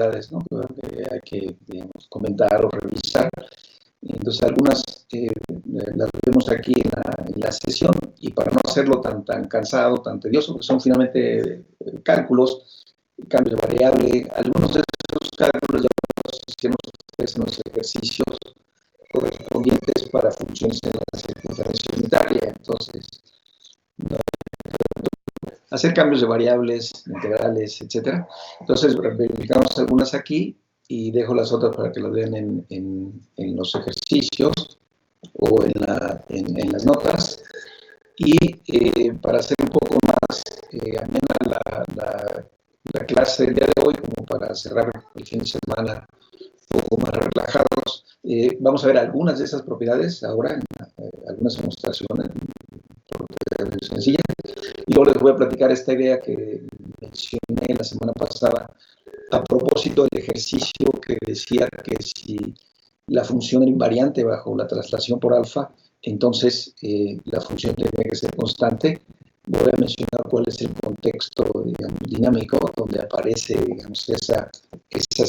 propiedades, ¿no? Que hay que, digamos, comentar o revisar. Entonces, algunas las vemos aquí en la sesión, y para no hacerlo tan cansado, tan tedioso, que son finalmente cálculos, cambio de variable. Algunos de esos cálculos ya los hicimos en los ejercicios correspondientes para funciones en la circunferencia unitaria. Entonces, no, hacer cambios de variables, integrales, etcétera. Entonces, verificamos algunas aquí y dejo las otras para que las vean en los ejercicios o en las notas. Y para hacer un poco más amena la clase del día de hoy, como para cerrar el fin de semana un poco más relajados, vamos a ver algunas de esas propiedades ahora, algunas demostraciones, propiedades sencillas, y luego les voy a platicar esta idea que mencioné la semana pasada a propósito del ejercicio que decía que si la función era invariante bajo la traslación por alfa, entonces la función tiene que ser constante. Voy a mencionar cuál es el contexto, digamos, dinámico donde aparece, digamos, esa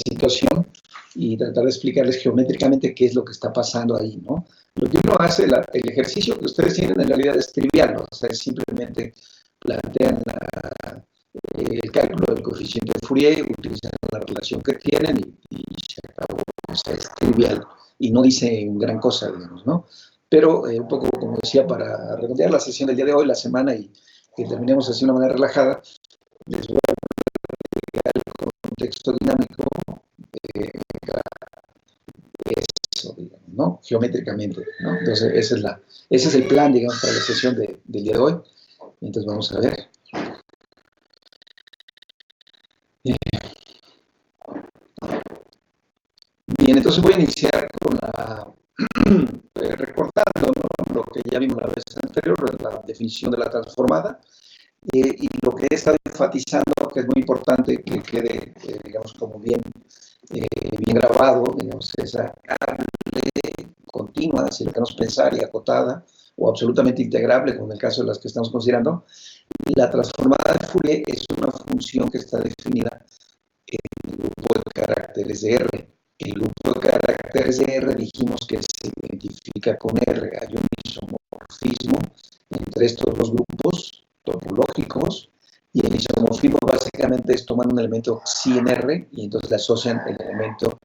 situación, y tratar de explicarles geométricamente qué es lo que está pasando ahí, ¿no? Lo que uno hace, el ejercicio que ustedes tienen en realidad es trivial, ¿no? O sea, es simplemente plantean el cálculo del coeficiente de Fourier, utilizan la relación que tienen y se acabó. O sea, es trivial y no dice gran cosa, digamos, ¿no? Pero un poco, como decía, para redondear la sesión del día de hoy, la semana, y que terminemos así de una manera relajada, les voy a explicar el contexto dinámico, eso, digamos, ¿no? Geométricamente, ¿no? Entonces, ese es el plan, digamos, para la sesión del día de hoy. Entonces, vamos a ver. Bien, entonces voy a iniciar con recordando, ¿no?, lo que ya vimos la vez anterior, la definición de la transformada, y lo que he estado enfatizando, que es muy importante que quede, digamos, como bien grabado, digamos, esa variable continua, si lo queremos pensar, y acotada, o absolutamente integrable, como en el caso de las que estamos considerando. La transformada de Fourier es una función que está definida en el grupo de caracteres de R. El grupo de caracteres de R dijimos que se identifica con R. Hay un isomorfismo entre estos dos grupos topológicos, y el isomorfismo básicamente es tomar un elemento psi en R y entonces le asocian el elemento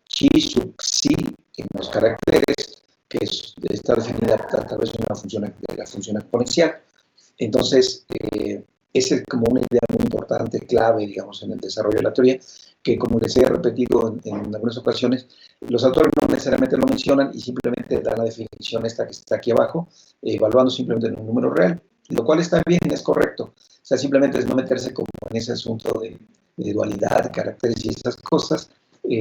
chi sub psi en los caracteres, que está definida a través de la función exponencial. Entonces, esa es como una idea muy importante, clave, digamos, en el desarrollo de la teoría, que, como les he repetido en algunas ocasiones, los autores no necesariamente lo mencionan y simplemente dan la definición esta que está aquí abajo, evaluando simplemente en un número real, lo cual está bien, es correcto. O sea, simplemente es no meterse como en ese asunto de dualidad, caracteres y esas cosas, y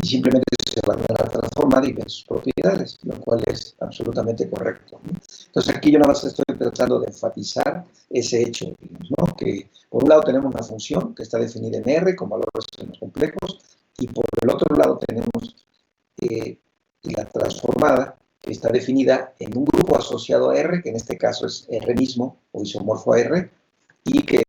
simplemente se evalúa la transformada y ven sus propiedades, lo cual es absolutamente correcto, ¿no? Entonces, aquí yo nada más estoy tratando de enfatizar ese hecho, digamos, ¿no? Que por un lado tenemos una función que está definida en R con valores complejos, y por el otro lado tenemos la transformada, que está definida en un grupo asociado a R, que en este caso es R mismo, o isomorfo a R, y que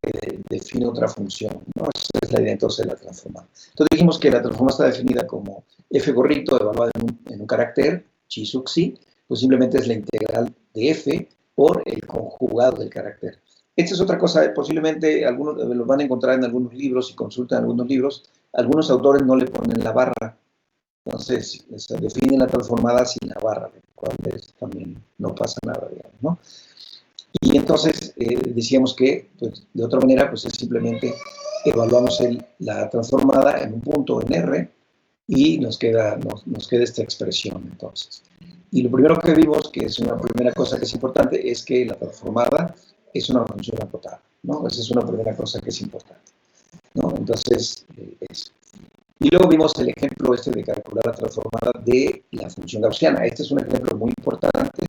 define otra función, ¿no? Esa es la idea entonces de la transformada. Entonces dijimos que la transformada está definida como f gorrito evaluado en un carácter, chi sub psi, pues simplemente es la integral de f por el conjugado del carácter. Esta es otra cosa, posiblemente algunos lo van a encontrar en algunos libros, si consultan algunos libros, algunos autores no le ponen la barra, entonces se define la transformada sin la barra, lo cual también no pasa nada, digamos, ¿no? Y entonces decíamos que, pues, de otra manera, pues es simplemente evaluamos la transformada en un punto en R y nos queda esta expresión, entonces. Y lo primero que vimos, que es una primera cosa que es importante, es que la transformada es una función acotada, ¿no? Esa es una primera cosa que es importante, ¿no? Entonces, eso. Y luego vimos el ejemplo de calcular la transformada de la función gaussiana. Este es un ejemplo muy importante,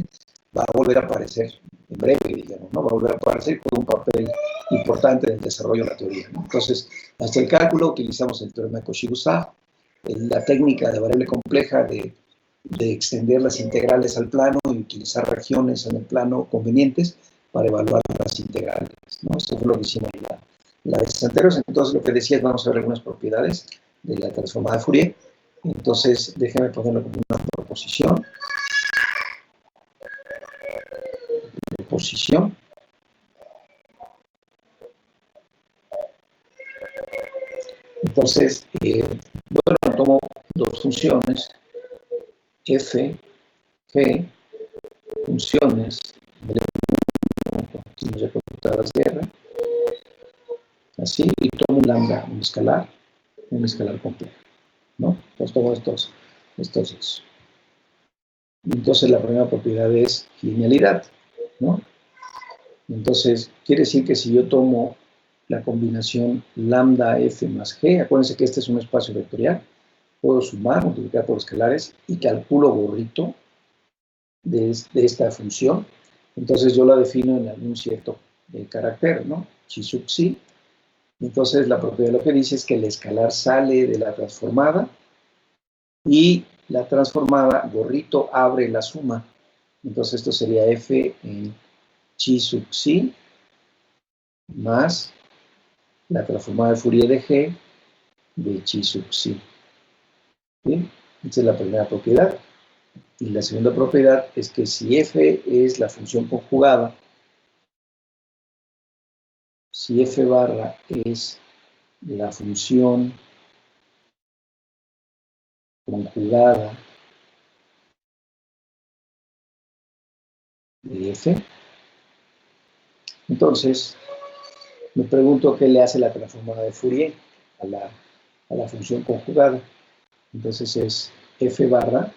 va a volver a aparecer en breve, digamos, ¿no? Va a volver a aparecer con un papel importante en el desarrollo de la teoría, ¿no? Entonces, hasta el cálculo utilizamos el teorema de Cauchy-Gustave, la técnica de variable compleja de extender las integrales al plano y utilizar regiones en el plano convenientes para evaluar las integrales, ¿no? Esto fue lo que hicimos la vez anterior. Entonces, lo que decía es, vamos a ver algunas propiedades de la transformada de Fourier. Entonces, déjenme ponerlo como una proposición. Entonces, bueno, tomo dos funciones, f, g, funciones de continuos ejecutadas de R, así, y tomo un lambda, un escalar complejo, ¿no? Entonces tomo estos dos. Entonces la primera propiedad es linealidad, ¿no? Entonces, quiere decir que si yo tomo la combinación lambda f más g, acuérdense que este es un espacio vectorial, puedo sumar, multiplicar por escalares y calculo gorrito de esta función. Entonces yo la defino en algún cierto carácter, ¿no? Chi sub psi. Entonces la propiedad lo que dice es que el escalar sale de la transformada y la transformada, gorrito, abre la suma. Entonces esto sería f en chi sub psi más la transformada de Fourier de g de chi sub psi. ¿Bien? Esta es la primera propiedad. Y la segunda propiedad es que si f es la función conjugada, si f barra es la función conjugada de f, entonces me pregunto qué le hace la transformada de Fourier a la función conjugada. Entonces es f barra,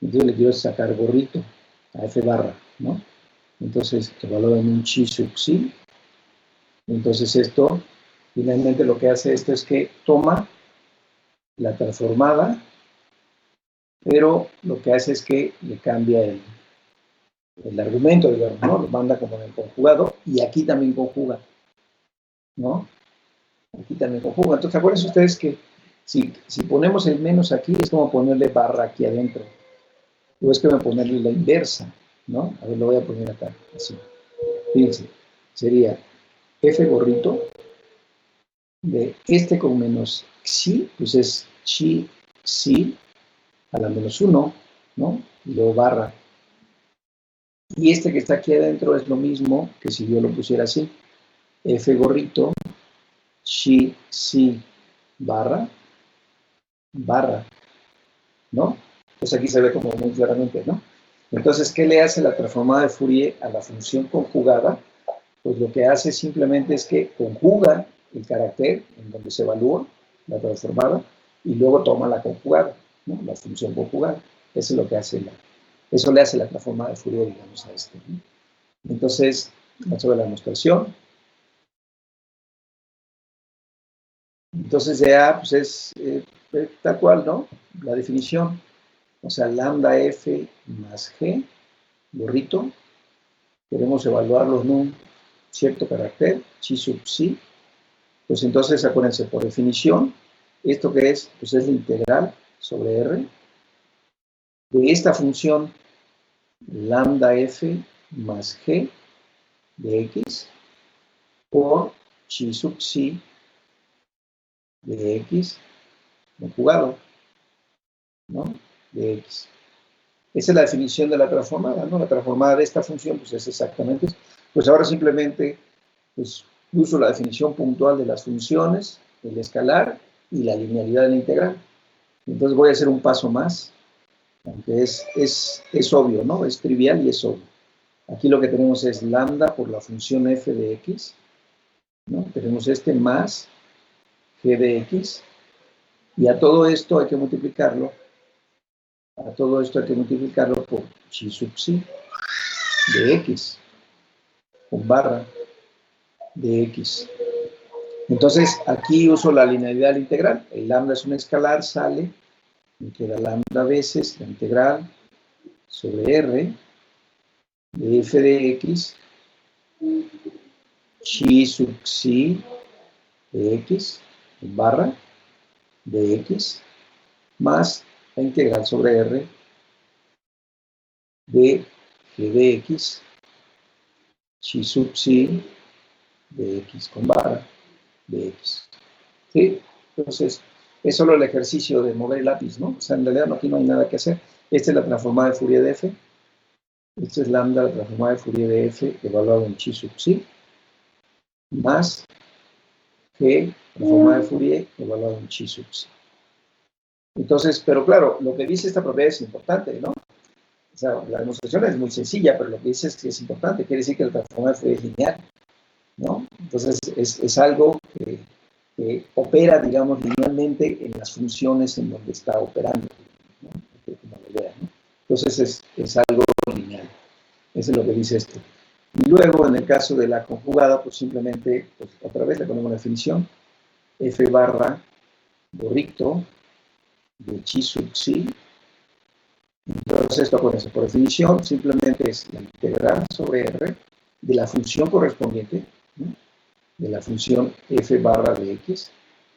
entonces le quiero sacar gorrito a f barra, ¿no? Entonces evalúo en un chi sub psi. Entonces esto, finalmente lo que hace esto es que toma la transformada, pero lo que hace es que le cambia el argumento, digamos, ¿no? Lo manda como en el conjugado, y aquí también conjuga, ¿no? Aquí también conjuga. Entonces, acuérdense ustedes que si ponemos el menos aquí, es como ponerle barra aquí adentro. O es que me ponerle la inversa, ¿no? A ver, lo voy a poner acá, así. Fíjense, sería f gorrito de este con menos xi, pues es chi xi a la menos 1, ¿no? Y luego barra. Y este que está aquí adentro es lo mismo que si yo lo pusiera así. F gorrito, chi xi barra, ¿no? Pues aquí se ve como muy claramente, ¿no? Entonces, ¿qué le hace la transformada de Fourier a la función conjugada? Pues lo que hace simplemente es que conjuga el carácter en donde se evalúa la transformada y luego toma la conjugada, ¿no? La función conjugada. Eso es lo que hace eso le hace la transformada de Fourier, digamos, a esto, ¿no? Entonces, vamos a ver la demostración. Entonces, ya, pues es tal cual, ¿no? La definición. O sea, lambda f más g, gorrito, queremos evaluarlo en un cierto carácter, chi sub psi, pues entonces acuérdense, por definición, ¿esto qué es? Pues es la integral sobre R de esta función lambda f más g de x por chi sub psi de x conjugado, ¿no? De x. Esa es la definición de la transformada, ¿no? La transformada de esta función, pues es exactamente eso. Pues ahora simplemente, pues, uso la definición puntual de las funciones, el escalar y la linealidad de la integral. Entonces voy a hacer un paso más, aunque es obvio, ¿no? Es trivial y es obvio. Aquí lo que tenemos es lambda por la función f de x, ¿no? Tenemos este más g de x, y a todo esto hay que multiplicarlo por chi sub psi de x, con barra de x. Entonces, aquí uso la linealidad del integral. El lambda es un escalar, sale, me queda lambda veces la integral sobre r de f de x, chi sub psi de x, en barra de x, más la integral sobre r de g de x, chi sub psi de x con barra de x. ¿Sí? Entonces, es solo el ejercicio de mover el lápiz, ¿no? O sea, en realidad aquí no hay nada que hacer. Esta es la transformada de Fourier de f. Esta es lambda, la transformada de Fourier de f, evaluado en chi sub psi, más g, transformada de Fourier, evaluado en chi sub psi. Entonces, pero claro, lo que dice esta propiedad es importante, ¿no? O sea, la demostración es muy sencilla, pero lo que dice es que es importante. Quiere decir que la transformada de Fourier es lineal, ¿no? Entonces, es algo que opera, digamos, linealmente en las funciones en donde está operando, ¿no? Como lo vean, ¿no? Entonces, es algo lineal. Eso es lo que dice esto. Y luego, en el caso de la conjugada, pues simplemente, pues, otra vez le ponemos la definición. F barra borricto de chi sub psi. Entonces, esto con eso, por definición, simplemente es la integral sobre R de la función correspondiente, ¿no? De la función f barra de x.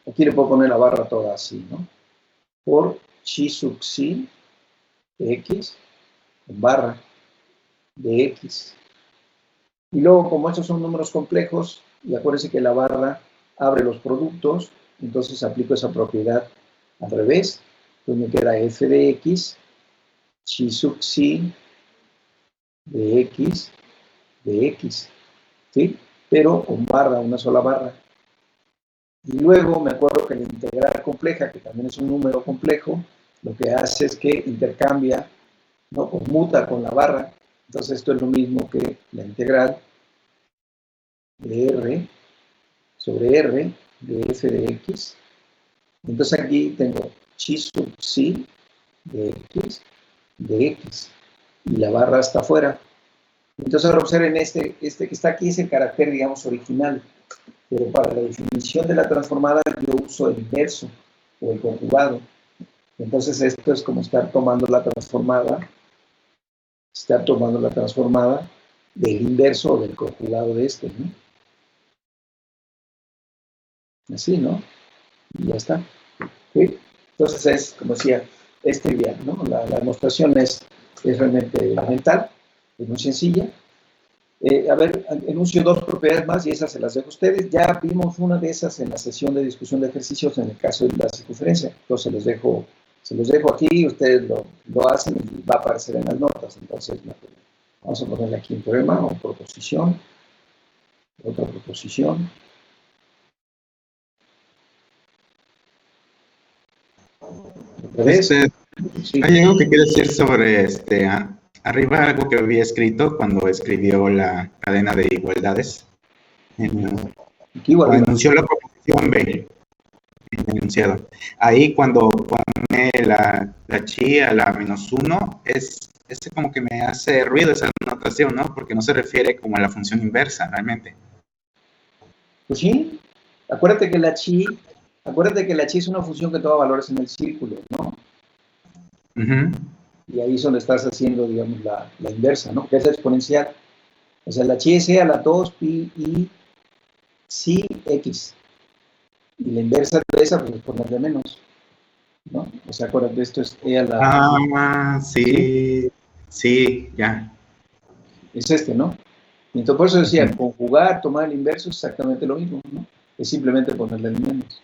Aquí le puedo poner la barra toda así, ¿no? Por chi sub psi de x con barra de x. Y luego, como estos son números complejos, y acuérdense que la barra abre los productos, entonces aplico esa propiedad al revés. Entonces me queda f de x, chi sub psi de x, ¿sí? Pero con barra, una sola barra. Y luego me acuerdo que la integral compleja, que también es un número complejo, lo que hace es que intercambia, ¿no? Conmuta con la barra. Entonces esto es lo mismo que la integral de R sobre R de f de x. Entonces aquí tengo chi sub psi de x, y la barra está afuera. Entonces ahora observen este que está aquí es el carácter, digamos, original, pero para la definición de la transformada yo uso el inverso o el conjugado. Entonces esto es como estar tomando la transformada del inverso o del conjugado de este, ¿no? Así, ¿no? Y ya está. ¿Sí? Entonces es, como decía, es trivial, ¿no? La demostración es realmente elemental, es muy sencilla. A ver, enuncio dos propiedades más y esas se las dejo a ustedes. Ya vimos una de esas en la sesión de discusión de ejercicios en el caso de la circunferencia. Entonces se los dejo aquí y ustedes lo hacen y va a aparecer en las notas. Entonces, vamos a ponerle aquí un teorema o proposición, otra proposición. Sí. Hay algo que quiero decir sobre arriba, algo que había escrito cuando escribió la cadena de igualdades. Cuando enunció la proposición B, en el enunciado. Ahí cuando pone la chi a la -1, ese como que me hace ruido esa notación, ¿no? Porque no se refiere como a la función inversa, realmente. Pues sí, acuérdate que la chi es una función que toma valores en el círculo, ¿no? Y ahí es donde estás haciendo, digamos, la inversa, ¿no? Que es la exponencial. O sea, la chi es e a la 2 pi i psi x. Y la inversa de esa, pues es ponerle menos, ¿no? O sea, acuérdate, esto es e a la... Sí, ya. Es ¿no? Y entonces, por eso decía, conjugar, tomar el inverso es exactamente lo mismo, ¿no? Es simplemente ponerle el menos.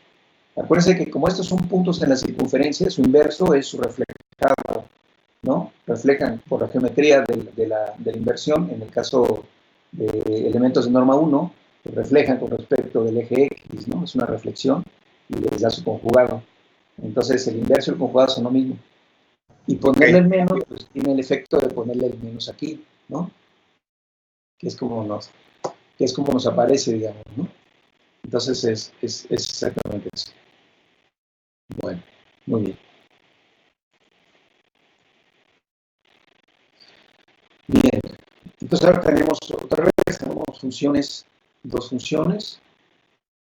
Acuérdense que como estos son puntos en la circunferencia, su inverso es su reflejado, ¿no? Reflejan por la geometría de la inversión, en el caso de elementos de norma 1, que reflejan con respecto del eje X, ¿no? Es una reflexión y les da su conjugado. Entonces, el inverso y el conjugado son lo mismo. Y ponerle el menos, pues tiene el efecto de ponerle el menos aquí, ¿no? Que es como nos aparece, digamos, ¿no? Entonces, es exactamente eso. Bueno, muy bien. Bien, entonces ahora tenemos dos funciones,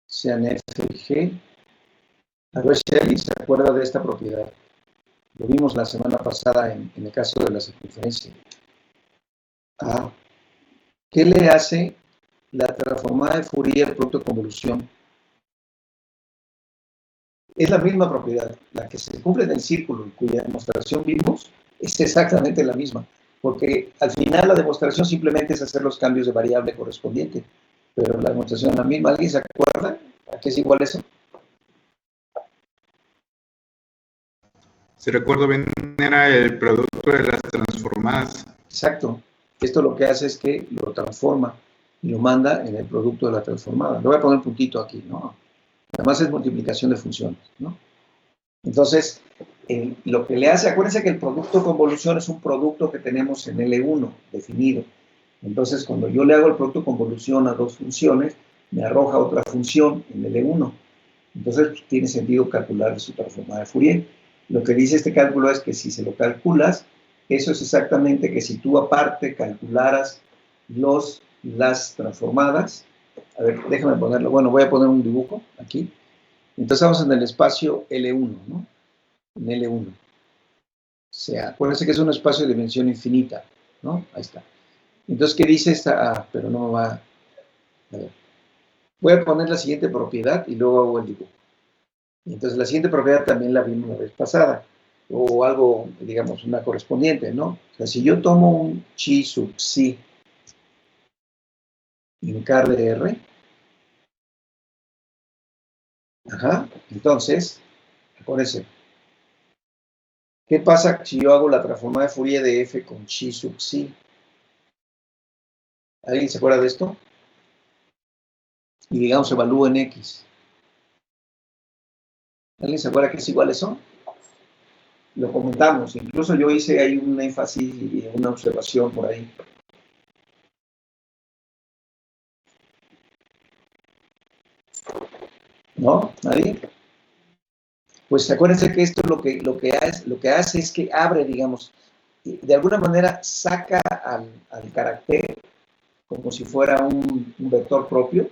sean f y g. A ver si alguien se acuerda de esta propiedad. Lo vimos la semana pasada en el caso de la circunferencia. ¿Qué le hace la transformada de Fourier producto de convolución? Es la misma propiedad, la que se cumple en el círculo y cuya demostración vimos, es exactamente la misma. Porque al final la demostración simplemente es hacer los cambios de variable correspondiente, pero la demostración es la misma. ¿Alguien se acuerda a qué es igual eso? Si recuerdo bien, era el producto de las transformadas. Exacto. Esto lo que hace es que lo transforma y lo manda en el producto de la transformada. Le voy a poner un puntito aquí, ¿no? Además es multiplicación de funciones, ¿no? Entonces, lo que le hace, acuérdense que el producto convolución es un producto que tenemos en L1 definido. Entonces, cuando yo le hago el producto convolución a dos funciones, me arroja otra función en L1. Entonces, pues, tiene sentido calcular su transformada de Fourier. Lo que dice este cálculo es que si se lo calculas, eso es exactamente que si tú aparte calcularas las transformadas, a ver, déjame ponerlo, bueno, voy a poner un dibujo aquí. Entonces estamos en el espacio L1, ¿no? En L1. O sea, acuérdense que es un espacio de dimensión infinita, ¿no? Ahí está. Entonces, ¿qué dice esta? Ah, pero no me va. A ver. Voy a poner la siguiente propiedad y luego hago el dibujo. Entonces, la siguiente propiedad también la vimos la vez pasada, o algo, digamos, una correspondiente, ¿no? O sea, si yo tomo un chi sub psi en car de R, entonces, acuérdense, ¿qué pasa si yo hago la transformada de Fourier de f con chi sub psi? ¿Alguien se acuerda de esto? Y digamos, evalúo en x. ¿Alguien se acuerda que es igual eso? Lo comentamos, incluso yo hice ahí un énfasis y una observación por ahí. ¿No? ¿Nadie? Pues acuérdense que esto lo que hace es que abre, digamos, de alguna manera saca al carácter como si fuera un vector propio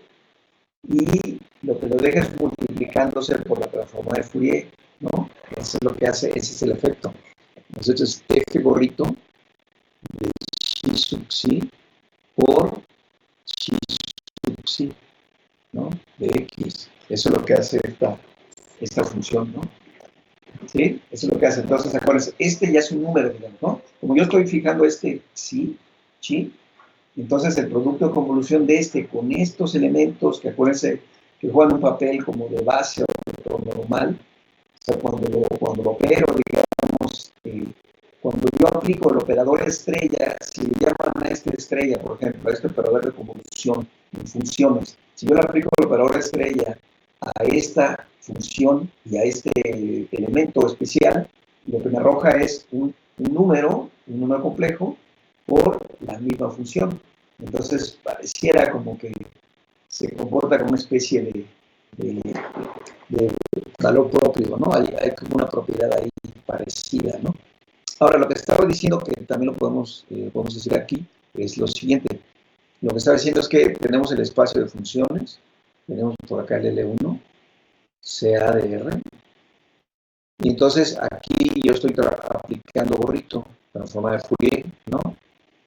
y lo que lo deja es multiplicándose por la transformada de Fourier, ¿no? Eso es lo que hace, ese es el efecto. Entonces, f gorrito de chi sub psi por chi sub psi, ¿no? De x. Eso es lo que hace esta función, ¿no? ¿Sí? Eso es lo que hace. Entonces, acuérdense, este ya es un número, digamos, ¿no? Como yo estoy fijando este chi, entonces el producto de convolución de este con estos elementos que acuérdense que juegan un papel como de base o normal, o sea, cuando lo opero, digamos, cuando yo aplico el operador estrella, si le llaman a este estrella, por ejemplo, a este operador de convolución en funciones, si yo le aplico el operador estrella a esta función y a este elemento especial, lo que me arroja es un número complejo por la misma función. Entonces, pareciera como que se comporta como una especie de valor propio, ¿no? Hay como una propiedad ahí parecida, ¿no? Ahora, lo que estaba diciendo, que también lo podemos decir aquí, es lo siguiente. Lo que estaba diciendo es que tenemos el espacio de funciones, tenemos por acá el L1, CA de R, y entonces aquí yo estoy aplicando gorrito, transformada de Fourier, ¿no?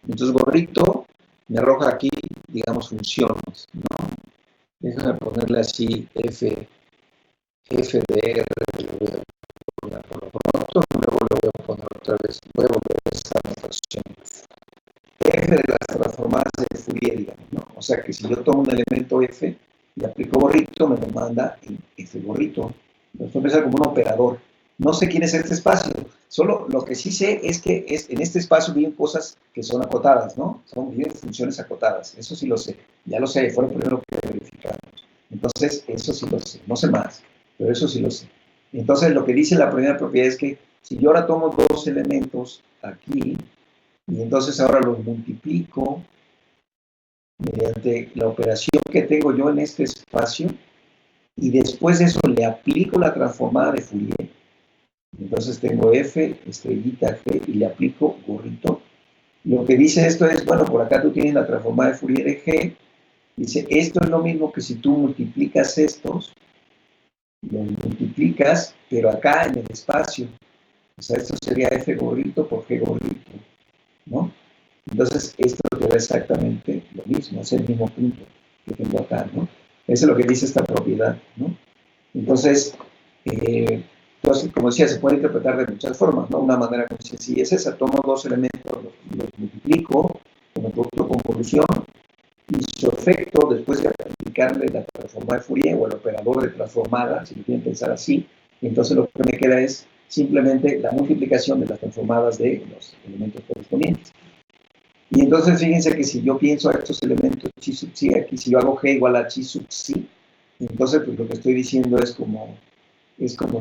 Entonces gorrito me arroja aquí, digamos, funciones, ¿no? Déjame ponerle así f de R, le voy a poner por lo pronto, luego le voy a poner otra vez, voy a volver a esta notación. F de las transformadas de Fourier, digamos, ¿no? O sea que si yo tomo un elemento f y aplico gorrito, me lo manda en f gorrito. Entonces empieza como un operador. No sé quién es este espacio, solo lo que sí sé es que en este espacio viven cosas que son acotadas, ¿no? Viven funciones acotadas, eso sí lo sé, ya lo sé, fue lo primero que verificamos. Entonces, eso sí lo sé, no sé más, pero eso sí lo sé. Entonces, lo que dice la primera propiedad es que si yo ahora tomo dos elementos aquí, y entonces ahora los multiplico mediante la operación que tengo yo en este espacio, y después de eso le aplico la transformada de Fourier. Entonces tengo f, estrellita g, y le aplico gorrito. Lo que dice esto es, bueno, por acá tú tienes la transformada de Fourier de g. Dice, esto es lo mismo que si tú multiplicas estos, lo multiplicas, pero acá en el espacio. O sea, esto sería f gorrito por g gorrito, ¿no? Entonces, esto te da exactamente lo mismo, es el mismo punto que tengo acá, ¿no? Eso es lo que dice esta propiedad, ¿no? Entonces, como decía, se puede interpretar de muchas formas, ¿no? Una manera muy sencilla es esa, tomo dos elementos, los multiplico como producto de convolución, y su efecto, después de aplicarle la transformada de Fourier o el operador de transformada, si lo quieren pensar así, entonces lo que me queda es simplemente la multiplicación de las transformadas de los elementos correspondientes. Y entonces fíjense que si yo pienso a estos elementos chi sub psi, aquí si yo hago G igual a chi sub psi, entonces pues lo que estoy diciendo es como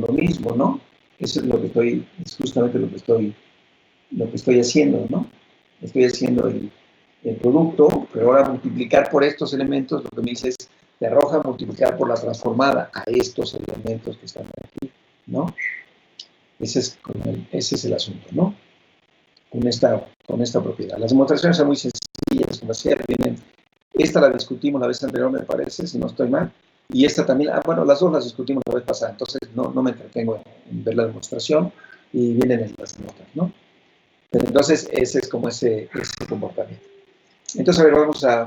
lo mismo, ¿no? Eso es lo que es justamente lo que estoy haciendo, ¿no? Estoy haciendo el producto, pero ahora multiplicar por estos elementos, lo que me dice es, te arroja multiplicar por la transformada a estos elementos que están aquí, ¿no? Ese es el asunto, ¿no? Con esta propiedad. Las demostraciones son muy sencillas, como decía, esta la discutimos la vez anterior, me parece, si no estoy mal, y esta también, bueno, las dos las discutimos la vez pasada, entonces no me entretengo en ver la demostración, y vienen las notas, ¿no? Pero entonces ese es como ese comportamiento. Entonces, a ver,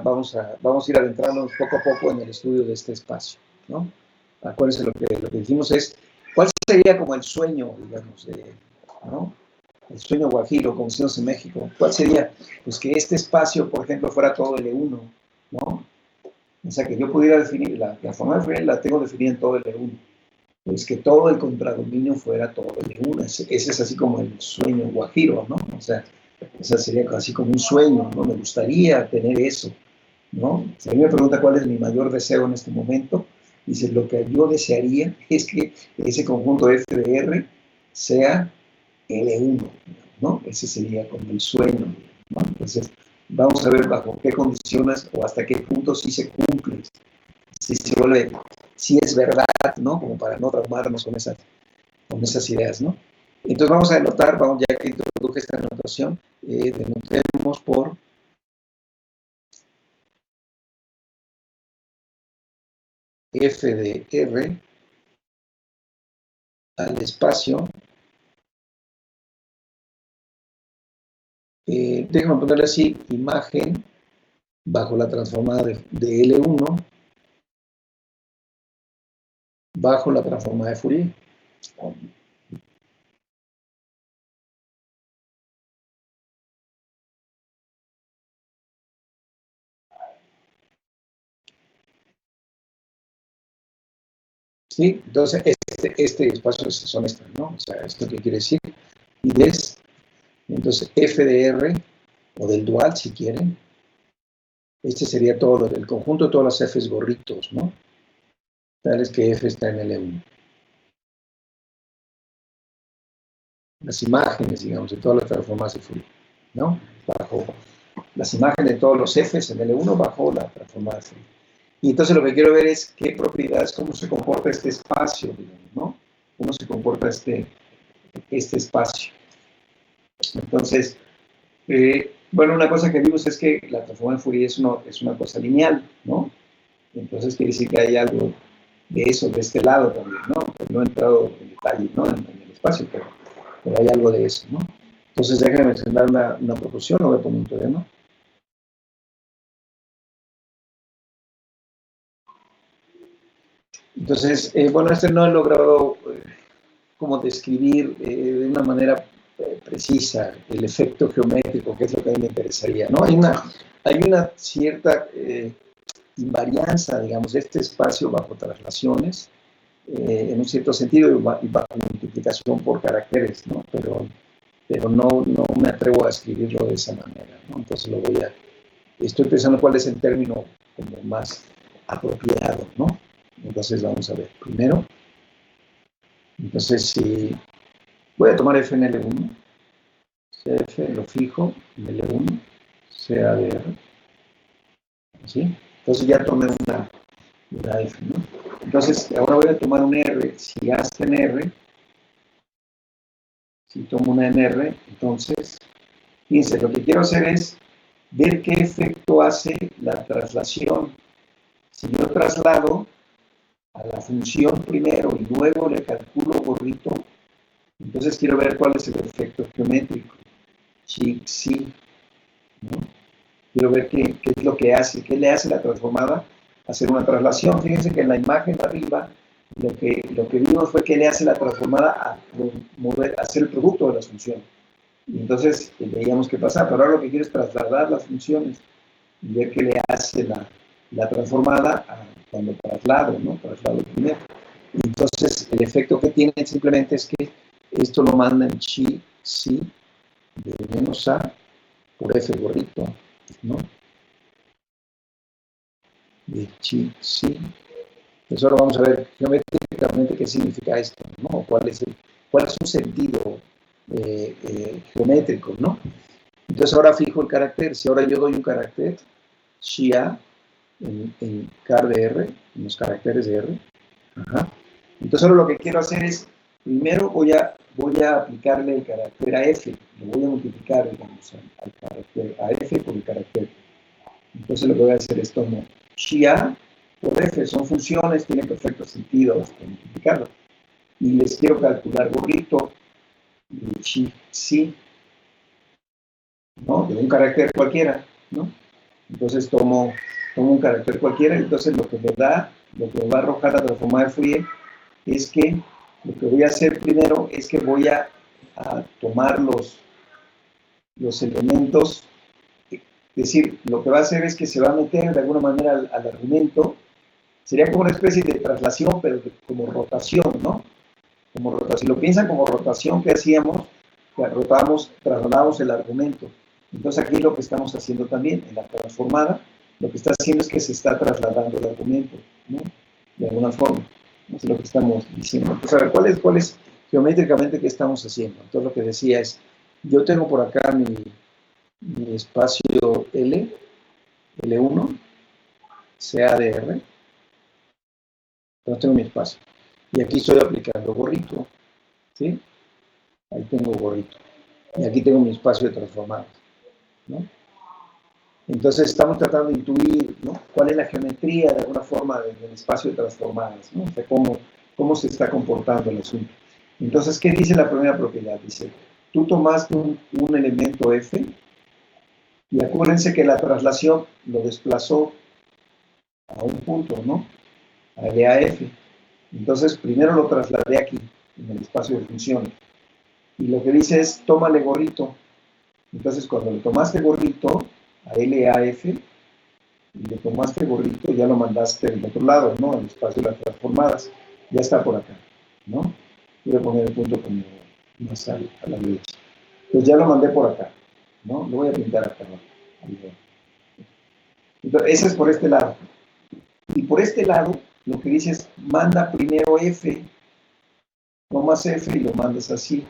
vamos a ir adentrándonos poco a poco en el estudio de este espacio, ¿no? Acuérdense lo que dijimos es, ¿cuál sería como el sueño, digamos, ¿no? El sueño guajiro, como decimos en México? ¿Cuál sería? Pues que este espacio, por ejemplo, fuera todo L1, ¿no? O sea, que yo pudiera definir, la forma de definir la tengo definida en todo L1. Pues que todo el contradominio fuera todo L1. Ese es así como el sueño guajiro, ¿no? O sea, sería así como un sueño, ¿no? Me gustaría tener eso, ¿no? Si a mí me pregunta cuál es mi mayor deseo en este momento, dice, lo que yo desearía es que ese conjunto F de R sea L1, ¿no? Ese sería como el sueño, ¿no? Entonces, vamos a ver bajo qué condiciones o hasta qué punto sí se cumple, si se vuelve, si es verdad, ¿no? Como para no traumarnos con esas ideas, ¿no? Entonces vamos a denotar, ya que introduje esta denotación, denotemos por F de R al espacio. Déjame ponerle así, imagen bajo la transformada de L1 bajo la transformada de Fourier. ¿Sí? Entonces, este espacio son estas, ¿no? O sea, ¿esto qué quiere decir? Y es, entonces, F de R, o del dual, si quieren, este sería todo el conjunto de todas las Fs gorritos, ¿no? Tales que F está en L1. Las imágenes, digamos, de todas las transformadas de Fourier, ¿no? Bajo las imágenes de todos los Fs en L1 bajo la transformada de Fourier. Y entonces lo que quiero ver es qué propiedades, cómo se comporta este espacio, digamos, ¿no? Cómo se comporta este espacio. Entonces, bueno, una cosa que vimos es que la transformada de Fourier es una cosa lineal, ¿no? Entonces quiere decir que hay algo de eso, de este lado también, ¿no? Pues no he entrado en detalle, ¿no? En el espacio, pero hay algo de eso, ¿no? Entonces déjenme mencionar una proporción, no voy a poner un teorema. Entonces, bueno, no he logrado como describir de una manera precisa el efecto geométrico, que es lo que a mí me interesaría, ¿no? Hay una cierta invarianza, digamos, de este espacio bajo traslaciones, en un cierto sentido, y bajo multiplicación por caracteres, ¿no? Pero no me atrevo a escribirlo de esa manera, ¿no? Entonces estoy pensando cuál es el término como más apropiado, ¿no? Entonces vamos a ver. Primero, entonces si voy a tomar F en L1, F lo fijo en L1, sea de R, ¿sí? Entonces ya tomé una F, ¿no? Entonces ahora voy a tomar un R, si A está en R, si tomo una en R, entonces, fíjense, lo que quiero hacer es ver qué efecto hace la traslación. Si yo traslado a la función primero y luego le calculo gorrito, entonces quiero ver cuál es el efecto geométrico. Chi, psi, ¿no? Quiero ver qué es lo que hace, qué le hace la transformada hacer una traslación. Fíjense que en la imagen de arriba lo que vimos fue que le hace la transformada a hacer el producto de las funciones. Y entonces veíamos qué pasa, pero ahora lo que quiero es trasladar las funciones y ver qué le hace la transformada cuando traslado, ¿no? Traslado primero. Entonces, el efecto que tiene simplemente es que Esto lo manda en chi, si, de menos a por f gorrito, ¿no? De chi, si. Entonces ahora vamos a ver geométricamente qué significa esto, ¿no? ¿Cuál es su sentido geométrico, ¿no? Entonces ahora fijo el carácter. Si ahora yo doy un carácter, chi a, en car de R, en los caracteres de R. Ajá. Entonces ahora lo que quiero hacer es, primero voy a aplicarle el carácter a F, lo voy a multiplicar, digamos, al carácter a F por el carácter. Entonces lo que voy a hacer es tomo chi a por F, son funciones, tienen perfecto sentido multiplicarlo. Y les quiero calcular gorrito de chi, si, ¿no? De un carácter cualquiera, ¿no? Entonces tomo un carácter cualquiera, entonces lo que me va a arrojar la transformada de Fourier es que lo que voy a hacer primero es que voy a tomar los elementos, es decir, lo que va a hacer es que se va a meter de alguna manera al argumento, sería como una especie de traslación, pero como rotación, ¿no? Como rotación. Si lo piensan como rotación que hacíamos, que trasladábamos el argumento. Entonces aquí lo que estamos haciendo también, en la transformada, lo que está haciendo es que se está trasladando el argumento, ¿no? De alguna forma. Eso es lo que estamos diciendo. Entonces, a ver, ¿cuál es geométricamente qué estamos haciendo? Entonces, lo que decía es, yo tengo por acá mi espacio L1, CADR. Entonces, tengo mi espacio. Y aquí estoy aplicando gorrito, ¿sí? Ahí tengo gorrito. Y aquí tengo mi espacio de transformadas, ¿no? Entonces estamos tratando de intuir, ¿no? Cuál es la geometría de alguna forma del espacio de transformadas, ¿no? O sea, cómo se está comportando el asunto. Entonces, ¿qué dice la primera propiedad? Dice, tú tomaste un elemento F y acuérdense que la traslación lo desplazó a un punto, ¿no? A LAF. Entonces, primero lo trasladé aquí, en el espacio de funciones. Y lo que dice es, tómale gorrito. Entonces, cuando le tomaste gorrito a LAF, y le tomaste gorrito, ya lo mandaste del otro lado, ¿no? El espacio de las transformadas. Ya está por acá, ¿no? Voy a poner el punto como más a la derecha. Pues ya lo mandé por acá, ¿no? Lo voy a pintar acá, ¿no? Entonces, ese es por este lado. Y por este lado, lo que dice es, manda primero F, tomas F y lo mandas así.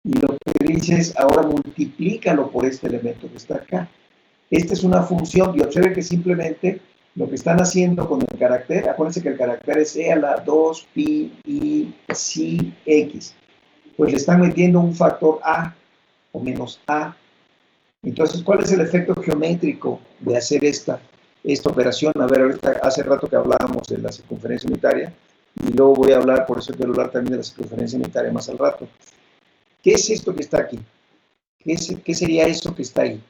Y lo que dice es, ahora multiplícalo por este elemento que está acá. Esta es una función, y observe que simplemente lo que están haciendo con el carácter, acuérdense que el carácter es E a la 2 pi i si x. Pues le están metiendo un factor A o menos A. Entonces, ¿cuál es el efecto geométrico de hacer esta operación? A ver, ahorita hace rato que hablábamos de la circunferencia unitaria, y luego voy a hablar, por eso quiero hablar también de la circunferencia unitaria más al rato. ¿Qué es esto que está aquí? ¿Qué sería eso que está ahí?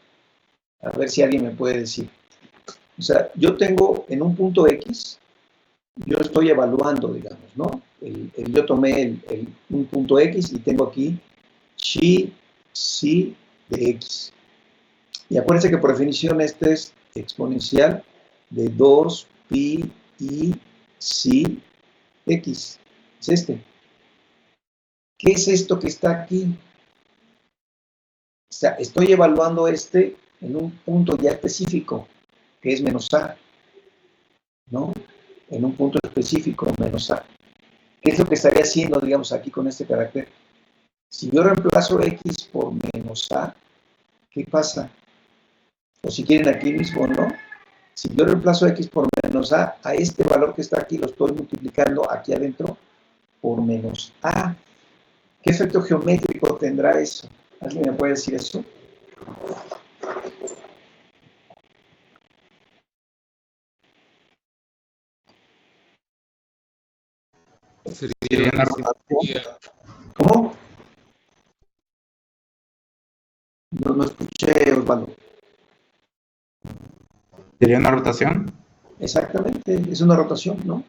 A ver si alguien me puede decir. O sea, yo tengo en un punto X, yo estoy evaluando, digamos, ¿no? Yo tomé un punto X y tengo aquí chi, si de X. Y acuérdense que por definición este es exponencial de 2 pi i si X. Es este. ¿Qué es esto que está aquí? O sea, estoy evaluando este en un punto ya específico, que es menos A, ¿no? En un punto específico, menos A. ¿Qué es lo que estaría haciendo, digamos, aquí con este carácter? Si yo reemplazo X por menos A, ¿qué pasa? O si quieren aquí mismo, ¿no? Si yo reemplazo X por menos A este valor que está aquí lo estoy multiplicando aquí adentro por menos A. ¿Qué efecto geométrico tendrá eso? ¿Alguien me puede decir eso? Sería una rotación. ¿Cómo? No escuché, Osvaldo. ¿Sería una rotación? Exactamente, es una rotación, ¿no?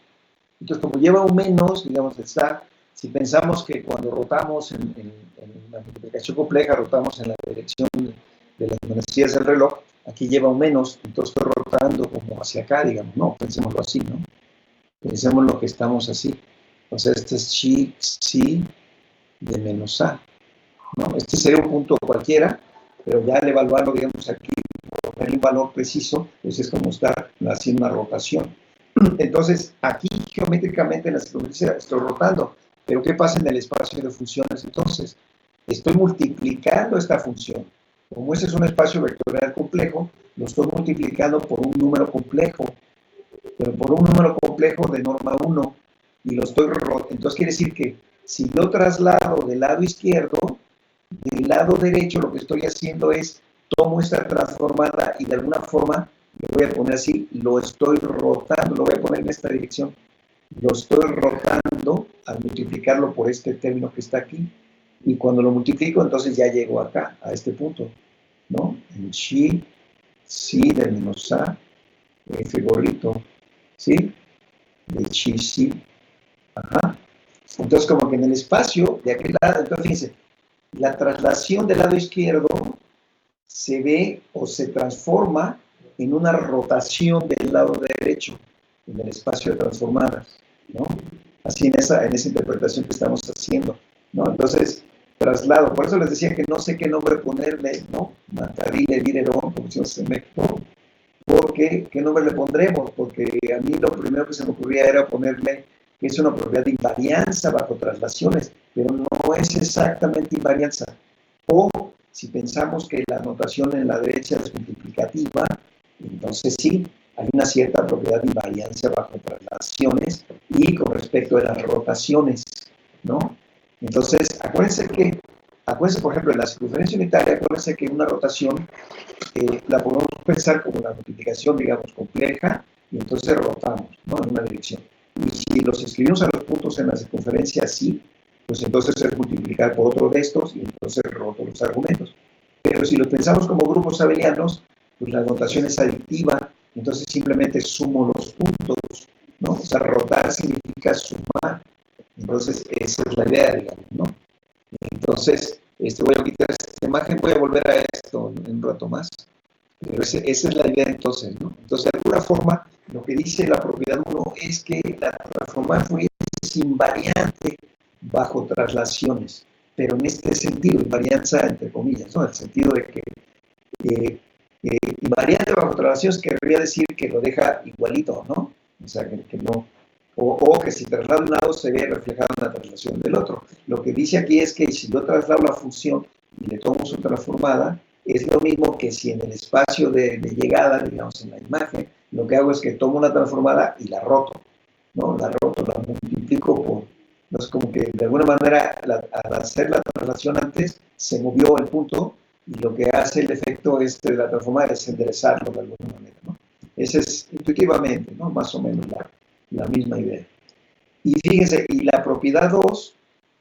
Entonces, como lleva un menos, digamos, está, si pensamos que cuando rotamos en la multiplicación compleja, rotamos en la dirección de las manecillas del reloj, aquí lleva un menos, entonces estoy rotando como hacia acá, digamos, no, pensémoslo así, ¿no? Pensemos lo que estamos así. O sea, este es chi, si, de menos A, ¿no? Este sería un punto cualquiera, pero ya al evaluarlo, digamos aquí, por tener un valor preciso, pues es como estar haciendo una rotación. Entonces, aquí geométricamente en la circunferencia estoy rotando, pero ¿qué pasa en el espacio de funciones entonces? Estoy multiplicando esta función. Como ese es un espacio vectorial complejo, lo estoy multiplicando por un número complejo, pero por un número complejo de norma 1, y lo estoy rotando. Entonces quiere decir que si yo traslado del lado izquierdo, del lado derecho lo que estoy haciendo es, tomo esta transformada y de alguna forma, lo voy a poner así, lo estoy rotando, lo voy a poner en esta dirección, lo estoy rotando al multiplicarlo por este término que está aquí, y cuando lo multiplico, entonces ya llego acá, a este punto, ¿no? En chi, si de menos a, f gorrito, ¿sí? De chi, si, ajá. Entonces, como que en el espacio de aquel lado, entonces fíjense, la traslación del lado izquierdo se ve o se transforma en una rotación del lado derecho, en el espacio de transformadas, ¿no? Así en esa interpretación que estamos haciendo, ¿no? Entonces, traslado, por eso les decía que no sé qué nombre ponerle, ¿no? Matarile, Virerón, como decimos en México, porque, ¿qué nombre le pondremos? Porque a mí lo primero que se me ocurría era ponerle que es una propiedad de invarianza bajo traslaciones, pero no es exactamente invarianza. O si pensamos que la notación en la derecha es multiplicativa, entonces sí, hay una cierta propiedad de invariancia bajo traslaciones y con respecto a las rotaciones, ¿no? Entonces, acuérdense, por ejemplo, en la circunferencia unitaria, acuérdense que una rotación la podemos pensar como una multiplicación, digamos, compleja, y entonces rotamos, ¿no? En una dirección. Y si los escribimos a los puntos en la circunferencia así, pues entonces es multiplicar por otro de estos y entonces roto los argumentos. Pero si los pensamos como grupos abelianos, pues la notación es adictiva, entonces simplemente sumo los puntos, ¿no? O sea, rotar significa sumar. Entonces, esa es la idea, digamos, ¿no? Entonces, voy a quitar esta imagen, voy a volver a esto en un rato más. Pero esa es la idea entonces, ¿no? Entonces, de alguna forma, lo que dice la propiedad 1 es que la transformada Fourier es invariante bajo traslaciones, pero en este sentido, invarianza entre comillas, ¿no? En el sentido de que invariante bajo traslaciones querría decir que lo deja igualito, ¿no? O sea, que no, o que si traslado un lado se ve reflejado en la traslación del otro. Lo que dice aquí es que si yo traslado la función y le tomo su transformada, es lo mismo que si en el espacio de llegada, digamos en la imagen, lo que hago es que tomo una transformada y la roto, ¿no? La roto, la multiplico por, no es como que de alguna manera al hacer la traslación antes se movió el punto y lo que hace el efecto de la transformada es enderezarlo de alguna manera, ¿no? Ese es intuitivamente, ¿no? Más o menos la misma idea. Y fíjense, y la propiedad 2,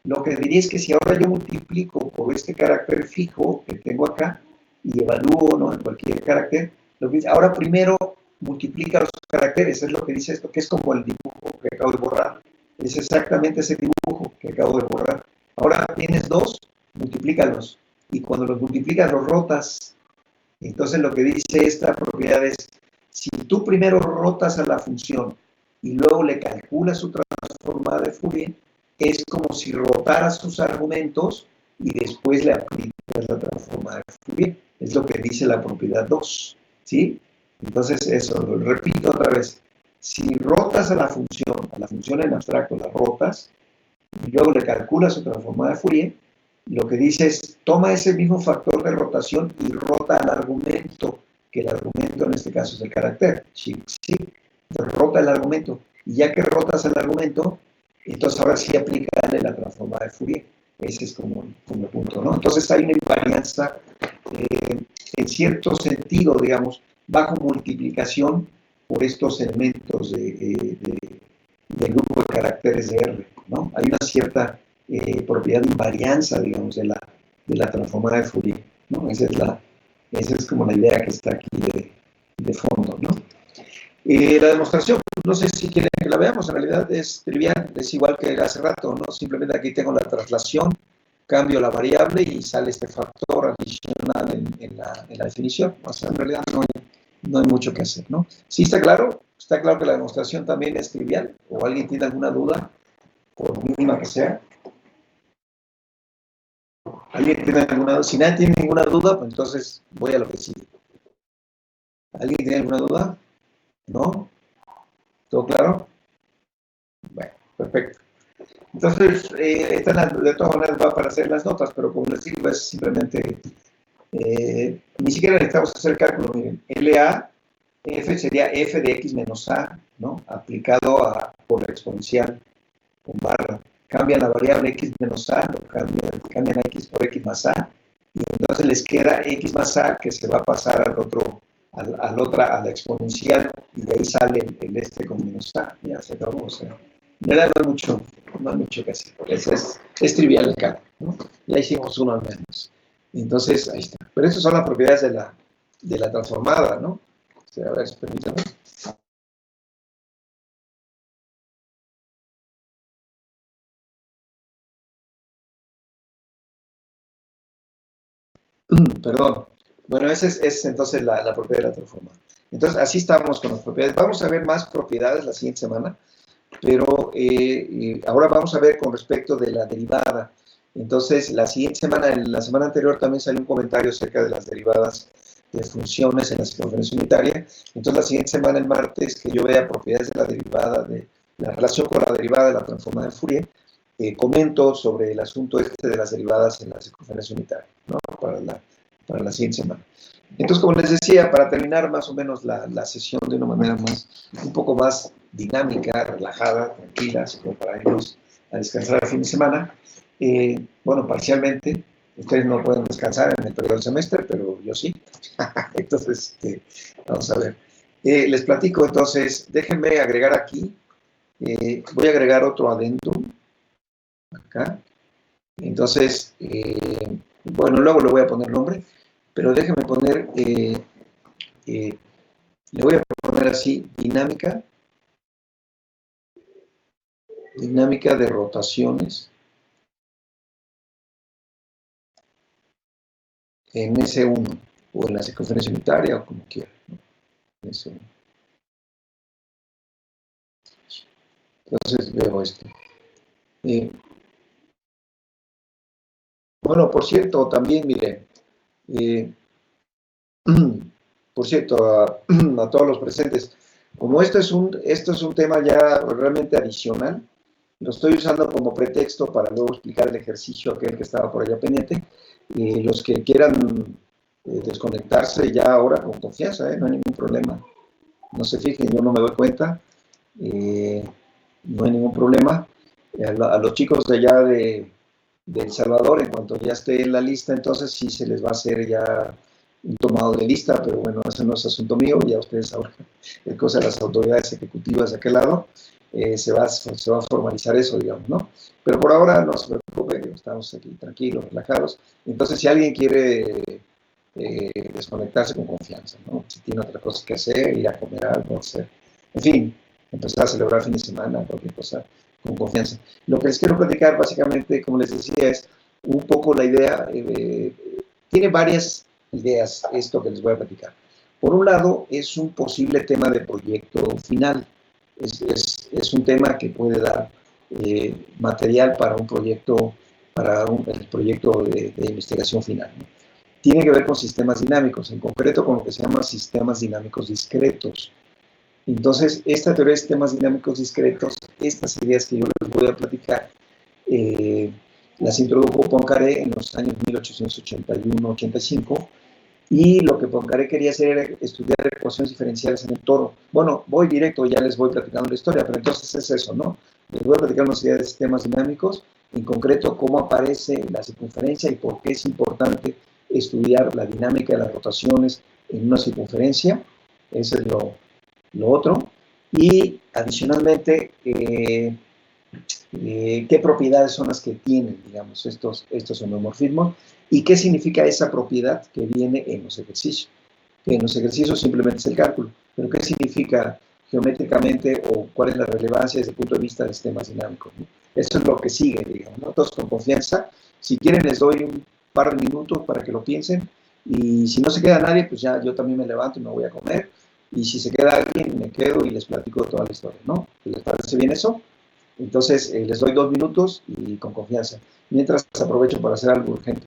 lo que diría es que si ahora yo multiplico por este carácter fijo que tengo acá y evalúo, ¿no? En cualquier carácter, lo que dice, ahora primero multiplica los caracteres, es lo que dice esto, que es como el dibujo que acabo de borrar. Es exactamente ese dibujo que acabo de borrar. Ahora tienes 2, multiplícalos. Y cuando los multiplicas, los rotas. Entonces lo que dice esta propiedad es, si tú primero rotas a la función y luego le calculas su transformada de Fourier, es como si rotaras sus argumentos y después le aplicas la transformada de Fourier. Es lo que dice la propiedad 2, ¿sí? Entonces eso, lo repito otra vez. Si rotas a la función en abstracto la rotas, y luego le calculas su transformada de Fourier, lo que dice es, toma ese mismo factor de rotación y rota al argumento, que el argumento en este caso es el carácter, sí, rota el argumento, y ya que rotas el argumento, entonces ahora sí aplicarle la transformada de Fourier. Ese es como el punto, ¿no? Entonces hay una invarianza, en cierto sentido, digamos, bajo multiplicación por estos elementos del grupo de caracteres de R, ¿no? Hay una cierta propiedad de invarianza, digamos, de la transformada de Fourier, ¿no? Esa es como la idea que está aquí de fondo, ¿no? La demostración, no sé si quieren que la veamos, en realidad es trivial, es igual que hace rato, ¿no? Simplemente aquí tengo la traslación, cambio la variable y sale este factor adicional en la definición. O sea, en realidad no hay mucho que hacer, ¿no? ¿Sí está claro? ¿Está claro que la demostración también es trivial? ¿O alguien tiene alguna duda, por mínima que sea? ¿Alguien tiene alguna duda? Si nadie tiene ninguna duda, pues entonces voy a lo que sigue. ¿Alguien tiene alguna duda? ¿No? ¿Todo claro? Bueno, perfecto. Entonces, de todas maneras va para hacer las notas, pero como les digo, es simplemente, ni siquiera necesitamos hacer cálculo. Miren, F sería F de X menos A, ¿no? Aplicado por la exponencial con barra. Cambian la variable X menos A, cambian a X por X más A, y entonces les queda X más A que se va a pasar a la exponencial, y de ahí sale el este con menos A. Ya se acabó, o sea. De verdad no hay mucho que hacer. Es trivial el cálculo, ¿no? Ya hicimos uno al menos. Entonces, ahí está. Pero esas son las propiedades de la transformada, ¿no? O sea, a ver, permítame. Perdón. Bueno, esa es entonces la propiedad de la transformada. Entonces, así estamos con las propiedades. Vamos a ver más propiedades la siguiente semana, pero ahora vamos a ver con respecto de la derivada. Entonces, la semana anterior también salió un comentario acerca de las derivadas de funciones en la circunferencia unitaria. Entonces, la siguiente semana, el martes, que yo vea propiedades de la derivada, de la relación con la derivada de la transformada de Fourier, comento sobre el asunto de las derivadas en la circunferencia unitaria, ¿no? Para la siguiente semana. Entonces, como les decía, para terminar más o menos la sesión de una manera un poco más dinámica, relajada, tranquila, así como para irnos a descansar el fin de semana, bueno, parcialmente, ustedes no pueden descansar en el periodo del semestre, pero yo sí. Entonces, vamos a ver. Les platico, entonces, déjenme agregar aquí, voy a agregar otro adendum, acá. Entonces, bueno, luego le voy a poner nombre, pero déjenme poner, le voy a poner así, dinámica de rotaciones en S1, o en la circunferencia unitaria, o como quiera, ¿no? S1. Entonces veo esto. Bueno, por cierto, también, mire, por cierto, a todos los presentes, como esto es un tema ya realmente adicional, lo estoy usando como pretexto para luego explicar el ejercicio aquel que estaba por allá pendiente. Los que quieran desconectarse ya ahora con confianza, no hay ningún problema. No se fijen, yo no me doy cuenta, no hay ningún problema. A los chicos de allá de El Salvador, en cuanto ya esté en la lista, entonces sí se les va a hacer ya un tomado de lista, pero bueno, ese no es asunto mío, ya ustedes ahora, es cosa de las autoridades ejecutivas de aquel lado, se va a formalizar eso, digamos, ¿no? Pero por ahora no se preocupen, estamos aquí tranquilos, relajados. Entonces, si alguien quiere desconectarse con confianza, ¿no? Si tiene otra cosa que hacer, ir a comer algo, hacer, en fin, empezar a celebrar fin de semana, cualquier cosa, con confianza. Lo que les quiero platicar, básicamente, como les decía, es un poco la idea, tiene varias ideas esto que les voy a platicar. Por un lado, es un posible tema de proyecto final. Es un tema que puede dar material para un proyecto, el proyecto de investigación final, ¿no? Tiene que ver con sistemas dinámicos, en concreto con lo que se llama sistemas dinámicos discretos. Entonces, esta teoría de sistemas dinámicos discretos, estas ideas que yo les voy a platicar, las introdujo Poincaré en los años 1881-85, y lo que Poincaré quería hacer era estudiar ecuaciones diferenciales en el toro. Bueno, voy directo, ya les voy platicando la historia, pero entonces es eso, ¿no? Les voy a platicar unas ideas de sistemas dinámicos, en concreto cómo aparece la circunferencia y por qué es importante estudiar la dinámica de las rotaciones en una circunferencia. Ese es lo otro. Y adicionalmente, qué propiedades son las que tienen, digamos, estos homeomorfismos, y qué significa esa propiedad que viene en los ejercicios. Que en los ejercicios simplemente es el cálculo, pero qué significa geométricamente, o cuál es la relevancia desde el punto de vista de sistemas dinámicos, ¿no? Eso es lo que sigue, digamos, ¿no? Entonces, con confianza, si quieren les doy un par de minutos para que lo piensen, y si no se queda nadie, pues ya yo también me levanto y me voy a comer, y si se queda alguien, me quedo y les platico toda la historia, ¿no? ¿Les parece bien eso? Entonces, les doy 2 minutos y con confianza. Mientras, aprovecho para hacer algo urgente.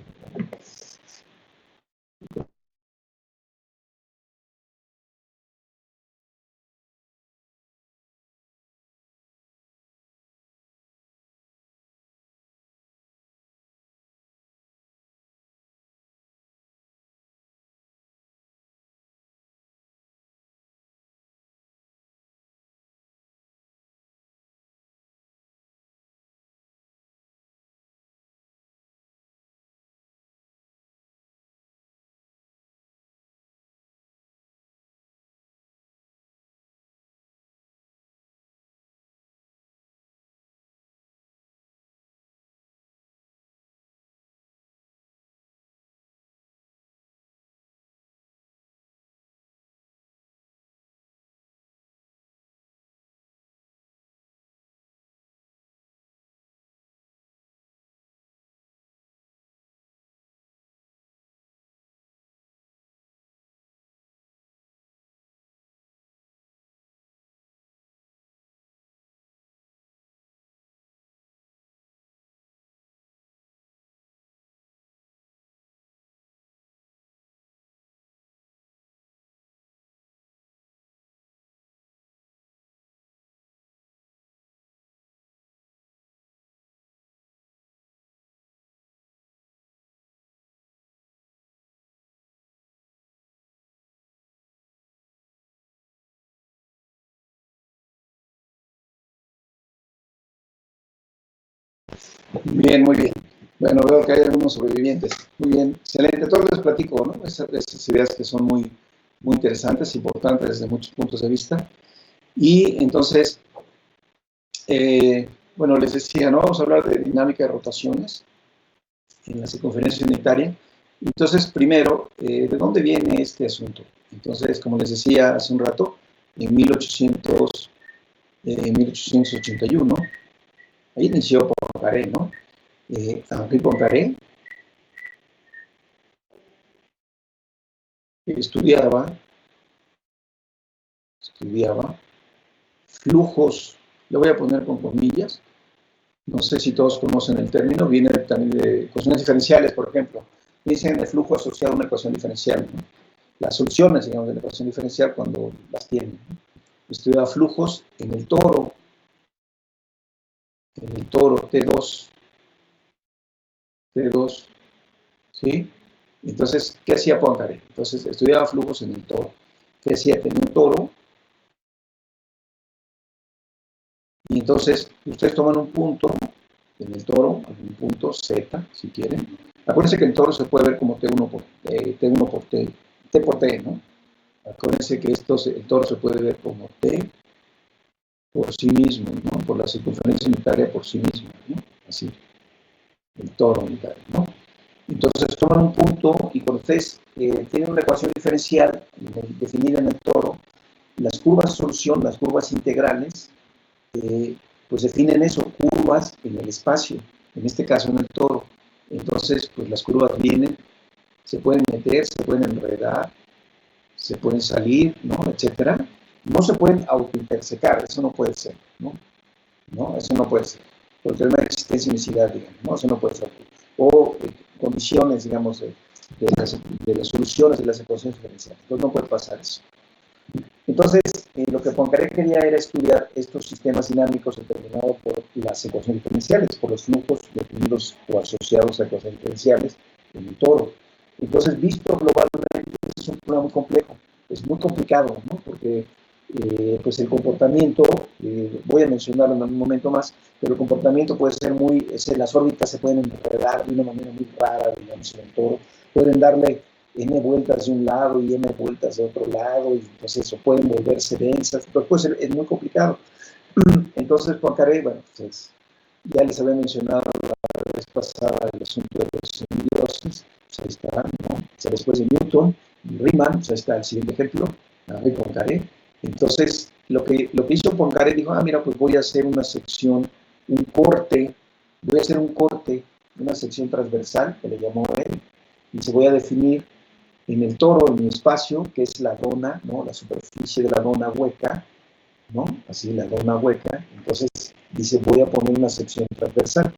Bien, muy bien. Bueno, veo que hay algunos sobrevivientes. Muy bien, excelente. Entonces les platico, ¿no? Esas ideas que son muy, muy interesantes, importantes desde muchos puntos de vista. Y entonces, bueno, les decía, ¿no? Vamos a hablar de dinámica de rotaciones en la circunferencia unitaria. Entonces, primero, ¿de dónde viene este asunto? Entonces, como les decía hace un rato, en 1881, ahí inició Poincaré, ¿no? Henri Poincaré estudiaba flujos, lo voy a poner con comillas, no sé si todos conocen el término, viene también de ecuaciones diferenciales, por ejemplo. Dicen el flujo asociado a una ecuación diferencial, ¿no? Las soluciones, digamos, de la ecuación diferencial cuando las tienen, ¿no? Estudiaba flujos en el toro T2, ¿sí? Entonces, ¿qué hacía Poincaré? Entonces, estudiaba flujos en el toro. ¿Qué hacía? Tenía un toro, y entonces ustedes toman un punto en el toro, algún punto Z, si quieren. Acuérdense que el toro se puede ver como T1 por T, T por T, ¿no? Acuérdense que el toro se puede ver como T por sí mismo, ¿no? Por la circunferencia unitaria por sí mismo, ¿no? Así, el toro unitario, ¿no? Entonces toman un punto y cuando ustedes tienen una ecuación diferencial definida en el toro, las curvas de solución, las curvas integrales, pues definen eso, curvas en el espacio, en este caso en el toro. Entonces, pues las curvas vienen, se pueden meter, se pueden enredar, se pueden salir, ¿no? Etcétera. No se pueden autointersecar, eso no puede ser, ¿no? ¿No? Eso no puede ser. Porque es una existencia unicidad, digamos, ¿no? Eso no puede ser. O condiciones, digamos, de las soluciones de las ecuaciones diferenciales. Entonces no puede pasar eso. Entonces, lo que Poincaré quería era estudiar estos sistemas dinámicos determinados por las ecuaciones diferenciales, por los flujos definidos o asociados a ecuaciones diferenciales en el toro. Entonces, visto globalmente, es un problema muy complejo, es muy complicado, ¿no? Porque pues el comportamiento, voy a mencionarlo en algún momento más, pero el comportamiento puede ser las órbitas se pueden enredar de una manera muy rara, digamos, en el toro, pueden darle n vueltas de un lado y n vueltas de otro lado, y entonces eso pueden volverse densas, pero pues es muy complicado. Entonces, Poincaré, bueno, pues ya les había mencionado la vez pasada el asunto de los semidioses, pues ahí está, ¿no? O sea, después de Newton, Riemann, pues ahí está el siguiente ejemplo, de Poincaré. Entonces, lo que hizo Poincaré, dijo, mira, pues voy a hacer una sección, voy a hacer un corte, una sección transversal, que le llamó él, y se voy a definir en el toro, en mi espacio, que es la dona, ¿no? La superficie de la dona hueca, ¿no? Así, la dona hueca. Entonces, dice, voy a poner una sección transversal.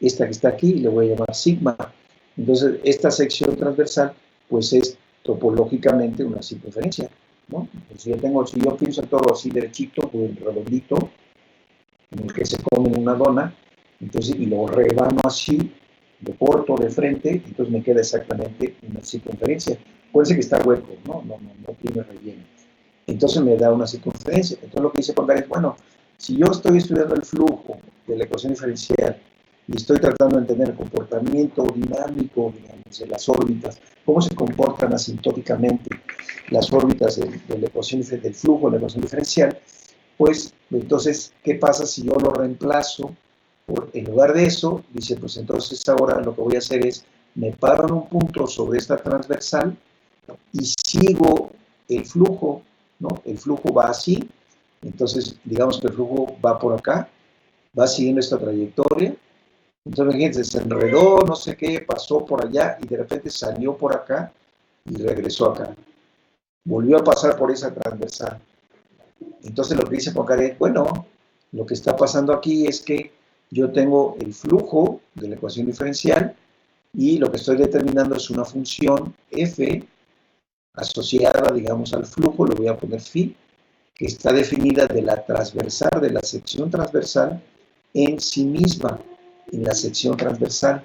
Esta que está aquí, le voy a llamar sigma. Entonces, esta sección transversal, pues es topológicamente una circunferencia, ¿no? Si yo pienso el toro así derechito, pues redondito, en el que se come una dona, entonces, y lo rebano así, lo corto de frente, entonces me queda exactamente una circunferencia. Puede ser que está hueco, no tiene relleno. Entonces me da una circunferencia. Entonces lo que dice Poincaré es, bueno, si yo estoy estudiando el flujo de la ecuación diferencial y estoy tratando de entender el comportamiento dinámico, digamos, de las órbitas, cómo se comportan asintóticamente las órbitas de la ecuación del flujo de la ecuación diferencial, pues entonces, ¿qué pasa si yo lo reemplazo? En lugar de eso, dice, pues entonces ahora lo que voy a hacer es, me paro en un punto sobre esta transversal y sigo el flujo, ¿no? El flujo va así, entonces digamos que el flujo va por acá, va siguiendo esta trayectoria, entonces imagínense, se enredó, no sé qué, pasó por allá y de repente salió por acá y regresó acá. Volvió a pasar por esa transversal. Entonces lo que dice Poincaré, bueno, lo que está pasando aquí es que yo tengo el flujo de la ecuación diferencial y lo que estoy determinando es una función f asociada, digamos, al flujo, le voy a poner phi, que está definida de la transversal, de la sección transversal en sí misma, en la sección transversal.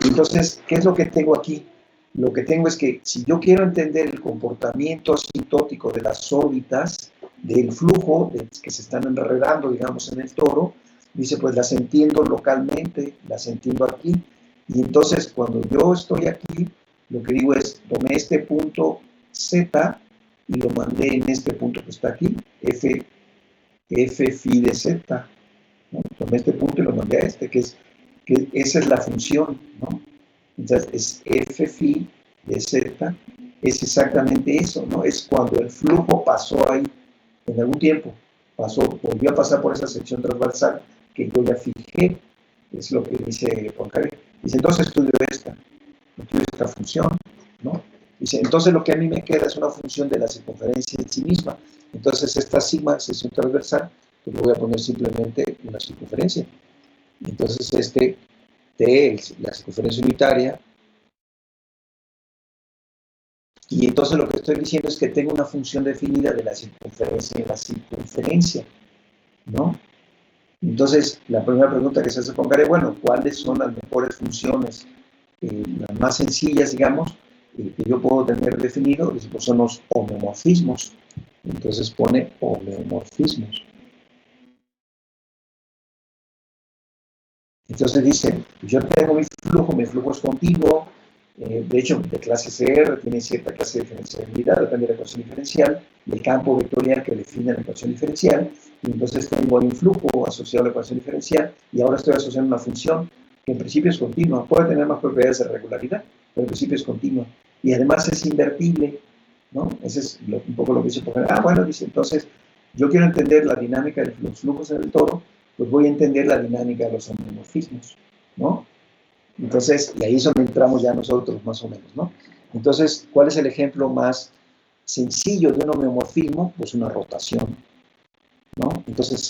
Entonces, ¿qué es lo que tengo aquí? Lo que tengo es que si yo quiero entender el comportamiento asintótico de las órbitas, del flujo que se están enredando, digamos, en el toro, Dice, pues las entiendo localmente, las entiendo aquí. Y entonces cuando yo estoy aquí, lo que digo es, tomé este punto Z y lo mandé en este punto que está aquí, F phi de Z, ¿no? Tomé este punto y lo mandé a este, que esa es la función, ¿no? Entonces es F phi de Z, es exactamente eso, ¿no? Es cuando el flujo pasó ahí en algún tiempo, volvió a pasar por esa sección transversal que yo ya fijé, es lo que dice Poincaré. Dice, entonces estudio esta función, ¿no? Dice, entonces lo que a mí me queda es una función de la circunferencia en sí misma. Entonces esta sigma, sección transversal, pues le voy a poner simplemente una circunferencia. Entonces este T, la circunferencia unitaria, y entonces lo que estoy diciendo es que tengo una función definida de la circunferencia en la circunferencia, ¿no? Entonces, la primera pregunta que se hace Poincaré, bueno, ¿cuáles son las mejores funciones, las más sencillas, digamos, que yo puedo tener definido? Pues son los homeomorfismos. Entonces pone homeomorfismos. Entonces dice, yo tengo mi flujo es continuo, de hecho, de clase CR tiene cierta clase de diferenciabilidad, depende de la ecuación diferencial, del campo vectorial que define la ecuación diferencial, y entonces tengo un flujo asociado a la ecuación diferencial, y ahora estoy asociando una función que en principio es continua, puede tener más propiedades de regularidad, pero en principio es continua, y además es invertible, ¿no? Ese es un poco lo que dice Poincaré. Bueno, dice, entonces, yo quiero entender la dinámica de los flujos en el toro, pues voy a entender la dinámica de los homeomorfismos, ¿no? Entonces, y ahí es donde entramos ya nosotros, más o menos, ¿no? Entonces, ¿cuál es el ejemplo más sencillo de un homeomorfismo? Pues una rotación, ¿no? Entonces,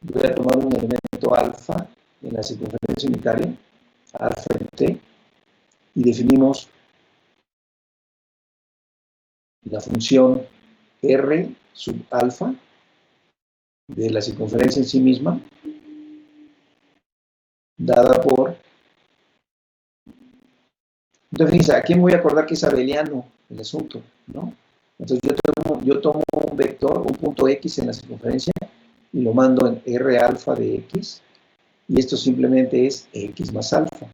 voy a tomar un elemento alfa en la circunferencia unitaria, alfa en T, y definimos la función R sub alfa de la circunferencia en sí misma, dada por... Entonces, fíjense, aquí me voy a acordar que es abeliano el asunto, ¿no? Entonces, yo tomo un vector, un punto X en la circunferencia, y lo mando en R alfa de X, y esto simplemente es X más alfa,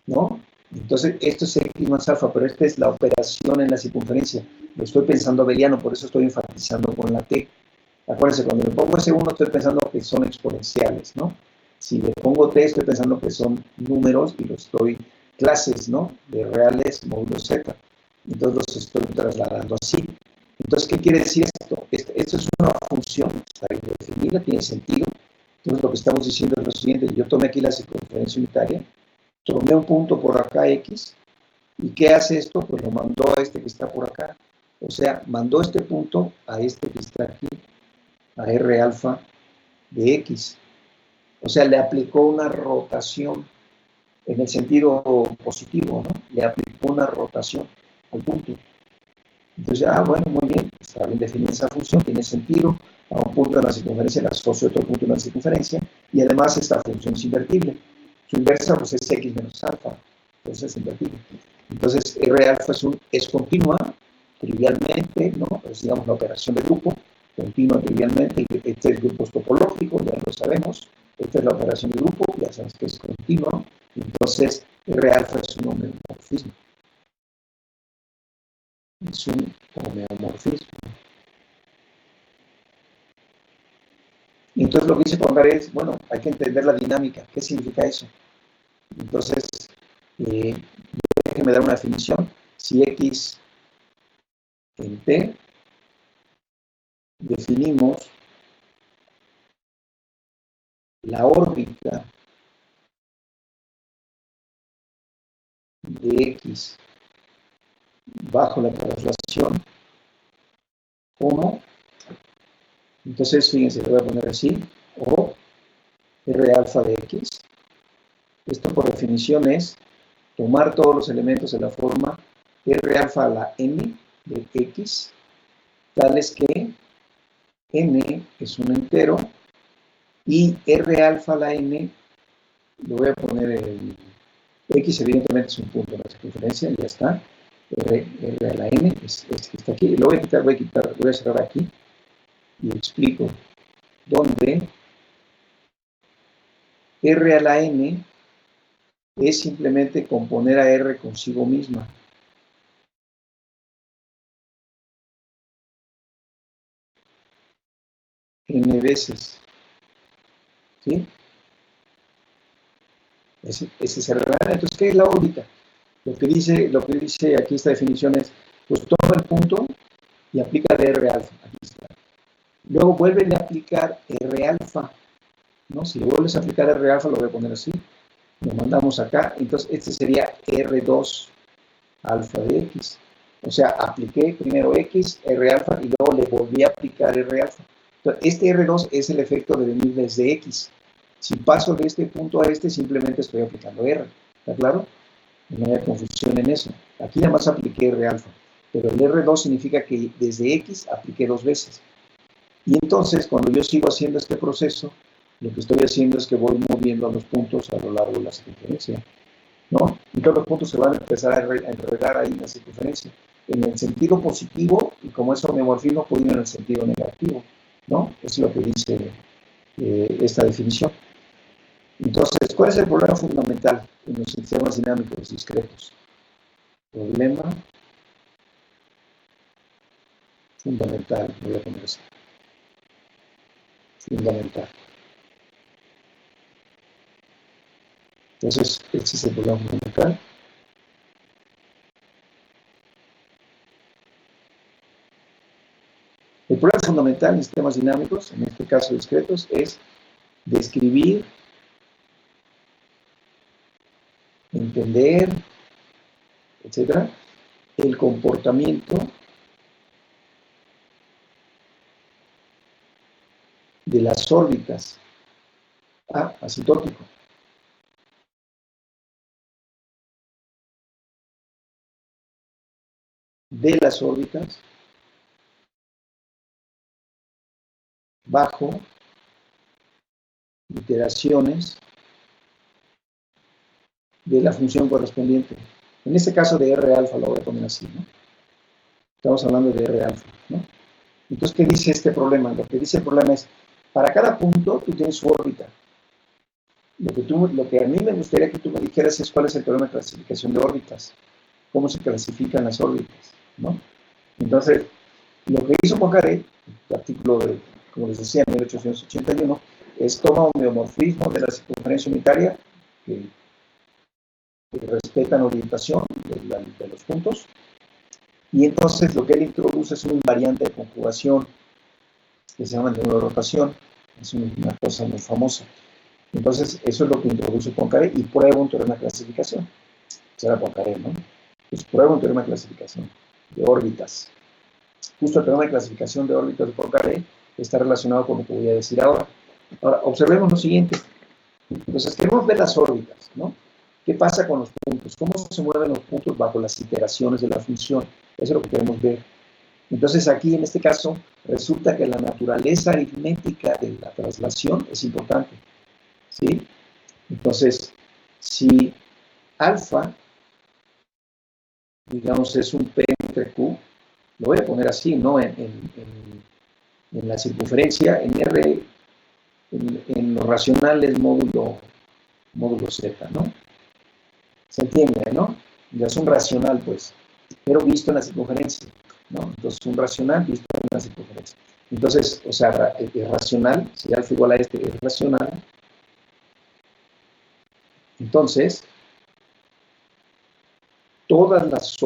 ¿no? Entonces, esto es X más alfa, pero esta es la operación en la circunferencia. Lo estoy pensando abeliano, por eso estoy enfatizando con la T. Acuérdense, cuando le pongo ese 1, estoy pensando que son exponenciales, ¿no? Si le pongo T, estoy pensando que son números y clases, ¿no? De reales módulo Z. Entonces los estoy trasladando así. Entonces, ¿qué quiere decir esto? Esto es una función, está bien definida, tiene sentido. Entonces, lo que estamos diciendo es lo siguiente: yo tomé aquí la circunferencia unitaria, tomé un punto por acá X, ¿y qué hace esto? Pues lo mandó a este que está por acá. O sea, mandó este punto a este que está aquí, a R alfa de X. O sea, le aplicó una rotación en el sentido positivo, ¿no? Le aplicó una rotación al punto. Entonces, bueno, muy bien, está bien definida esa función, tiene sentido, a un punto de la circunferencia le asocio otro punto de la circunferencia, y además esta función es invertible. Su inversa pues es X menos alfa, entonces es invertible. Entonces, R alfa es continua, trivialmente, ¿no? Es, digamos, la operación de grupo, continua trivialmente, y este es grupo topológico, ya lo sabemos. Esta es la operación de grupo, ya sabes que es continua. Entonces, R alfa es un homeomorfismo. Es un homeomorfismo. Y entonces lo que dice Poincaré es, bueno, hay que entender la dinámica. ¿Qué significa eso? Entonces, déjenme dar una definición. Si X en T, definimos la órbita de X bajo la traslación como, entonces fíjense, lo voy a poner así, o R alfa de X. Esto por definición es tomar todos los elementos de la forma R alfa a la n de X, tales que n es un entero y R alfa a la n, lo voy a poner el X, evidentemente es un punto de la circunferencia, ya está. R a la n es que está aquí. Lo voy a cerrar aquí y explico dónde R a la N es simplemente componer a R consigo misma. N veces. ¿Sí? Ese es el R. Entonces, ¿qué es la órbita? Lo que dice aquí esta definición es, pues toma el punto y aplica de R alfa. Aquí está. Luego vuelven a aplicar R alfa, ¿no? Si le vuelves a aplicar R alfa, lo voy a poner así. Lo mandamos acá. Entonces, este sería R2 alfa de X. O sea, apliqué primero X, R alfa, y luego le volví a aplicar R alfa. Entonces, este R2 es el efecto de venir desde X. Si paso de este punto a este, simplemente estoy aplicando R. ¿Está claro? No haya confusión en eso. Aquí nada más apliqué R alfa. Pero el R2 significa que desde X apliqué 2 veces. Y entonces, cuando yo sigo haciendo este proceso, lo que estoy haciendo es que voy moviendo a los puntos a lo largo de la circunferencia, ¿no? Y todos los puntos se van a empezar a enredar ahí en la circunferencia, en el sentido positivo, y como es homeomorfismo, puede ir en el sentido negativo, ¿no? Eso es lo que dice esta definición. Entonces, ¿cuál es el problema fundamental en los sistemas dinámicos discretos? Problema fundamental, voy a poner eso. Fundamental. Entonces, este es el problema fundamental. El problema fundamental en sistemas dinámicos, en este caso discretos, es describir, entender, etcétera, el comportamiento de las órbitas asintótico. De las órbitas bajo iteraciones de la función correspondiente. En este caso de R alfa lo voy a poner así, ¿no? Estamos hablando de R alfa, ¿no? Entonces, ¿qué dice este problema? Lo que dice el problema es, para cada punto tú tienes su órbita. Lo que a mí me gustaría que tú me dijeras es cuál es el problema de clasificación de órbitas. Cómo se clasifican las órbitas, ¿no? Entonces, lo que hizo Poincaré, el artículo de, como les decía, en 1881, es toma un homeomorfismo de la circunferencia unitaria que respetan orientación de los puntos, y entonces lo que él introduce es una invariante de conjugación que se llama el número de rotación. Es una cosa muy famosa. Entonces, eso es lo que introduce Poincaré y prueba un teorema de clasificación. Será Poincaré, ¿no? Pues prueba un teorema de clasificación de órbitas. Justo el teorema de clasificación de órbitas de Poincaré está relacionado con lo que voy a decir ahora. Ahora, observemos lo siguiente. Entonces, queremos ver las órbitas, ¿no? ¿Qué pasa con los puntos? ¿Cómo se mueven los puntos bajo las iteraciones de la función? Eso es lo que queremos ver. Entonces, aquí, en este caso, resulta que la naturaleza aritmética de la traslación es importante, ¿sí? Entonces, si alfa, digamos, es un P entre Q, lo voy a poner así, ¿no? En la circunferencia, en R, en lo racional es módulo Z, ¿no? Se entiende, ¿no? Ya es un racional, pues, pero visto en la circunferencia, ¿no? Entonces, un racional visto en la circunferencia. Entonces, o sea, es racional, si alfa igual a este es racional. Entonces, todas las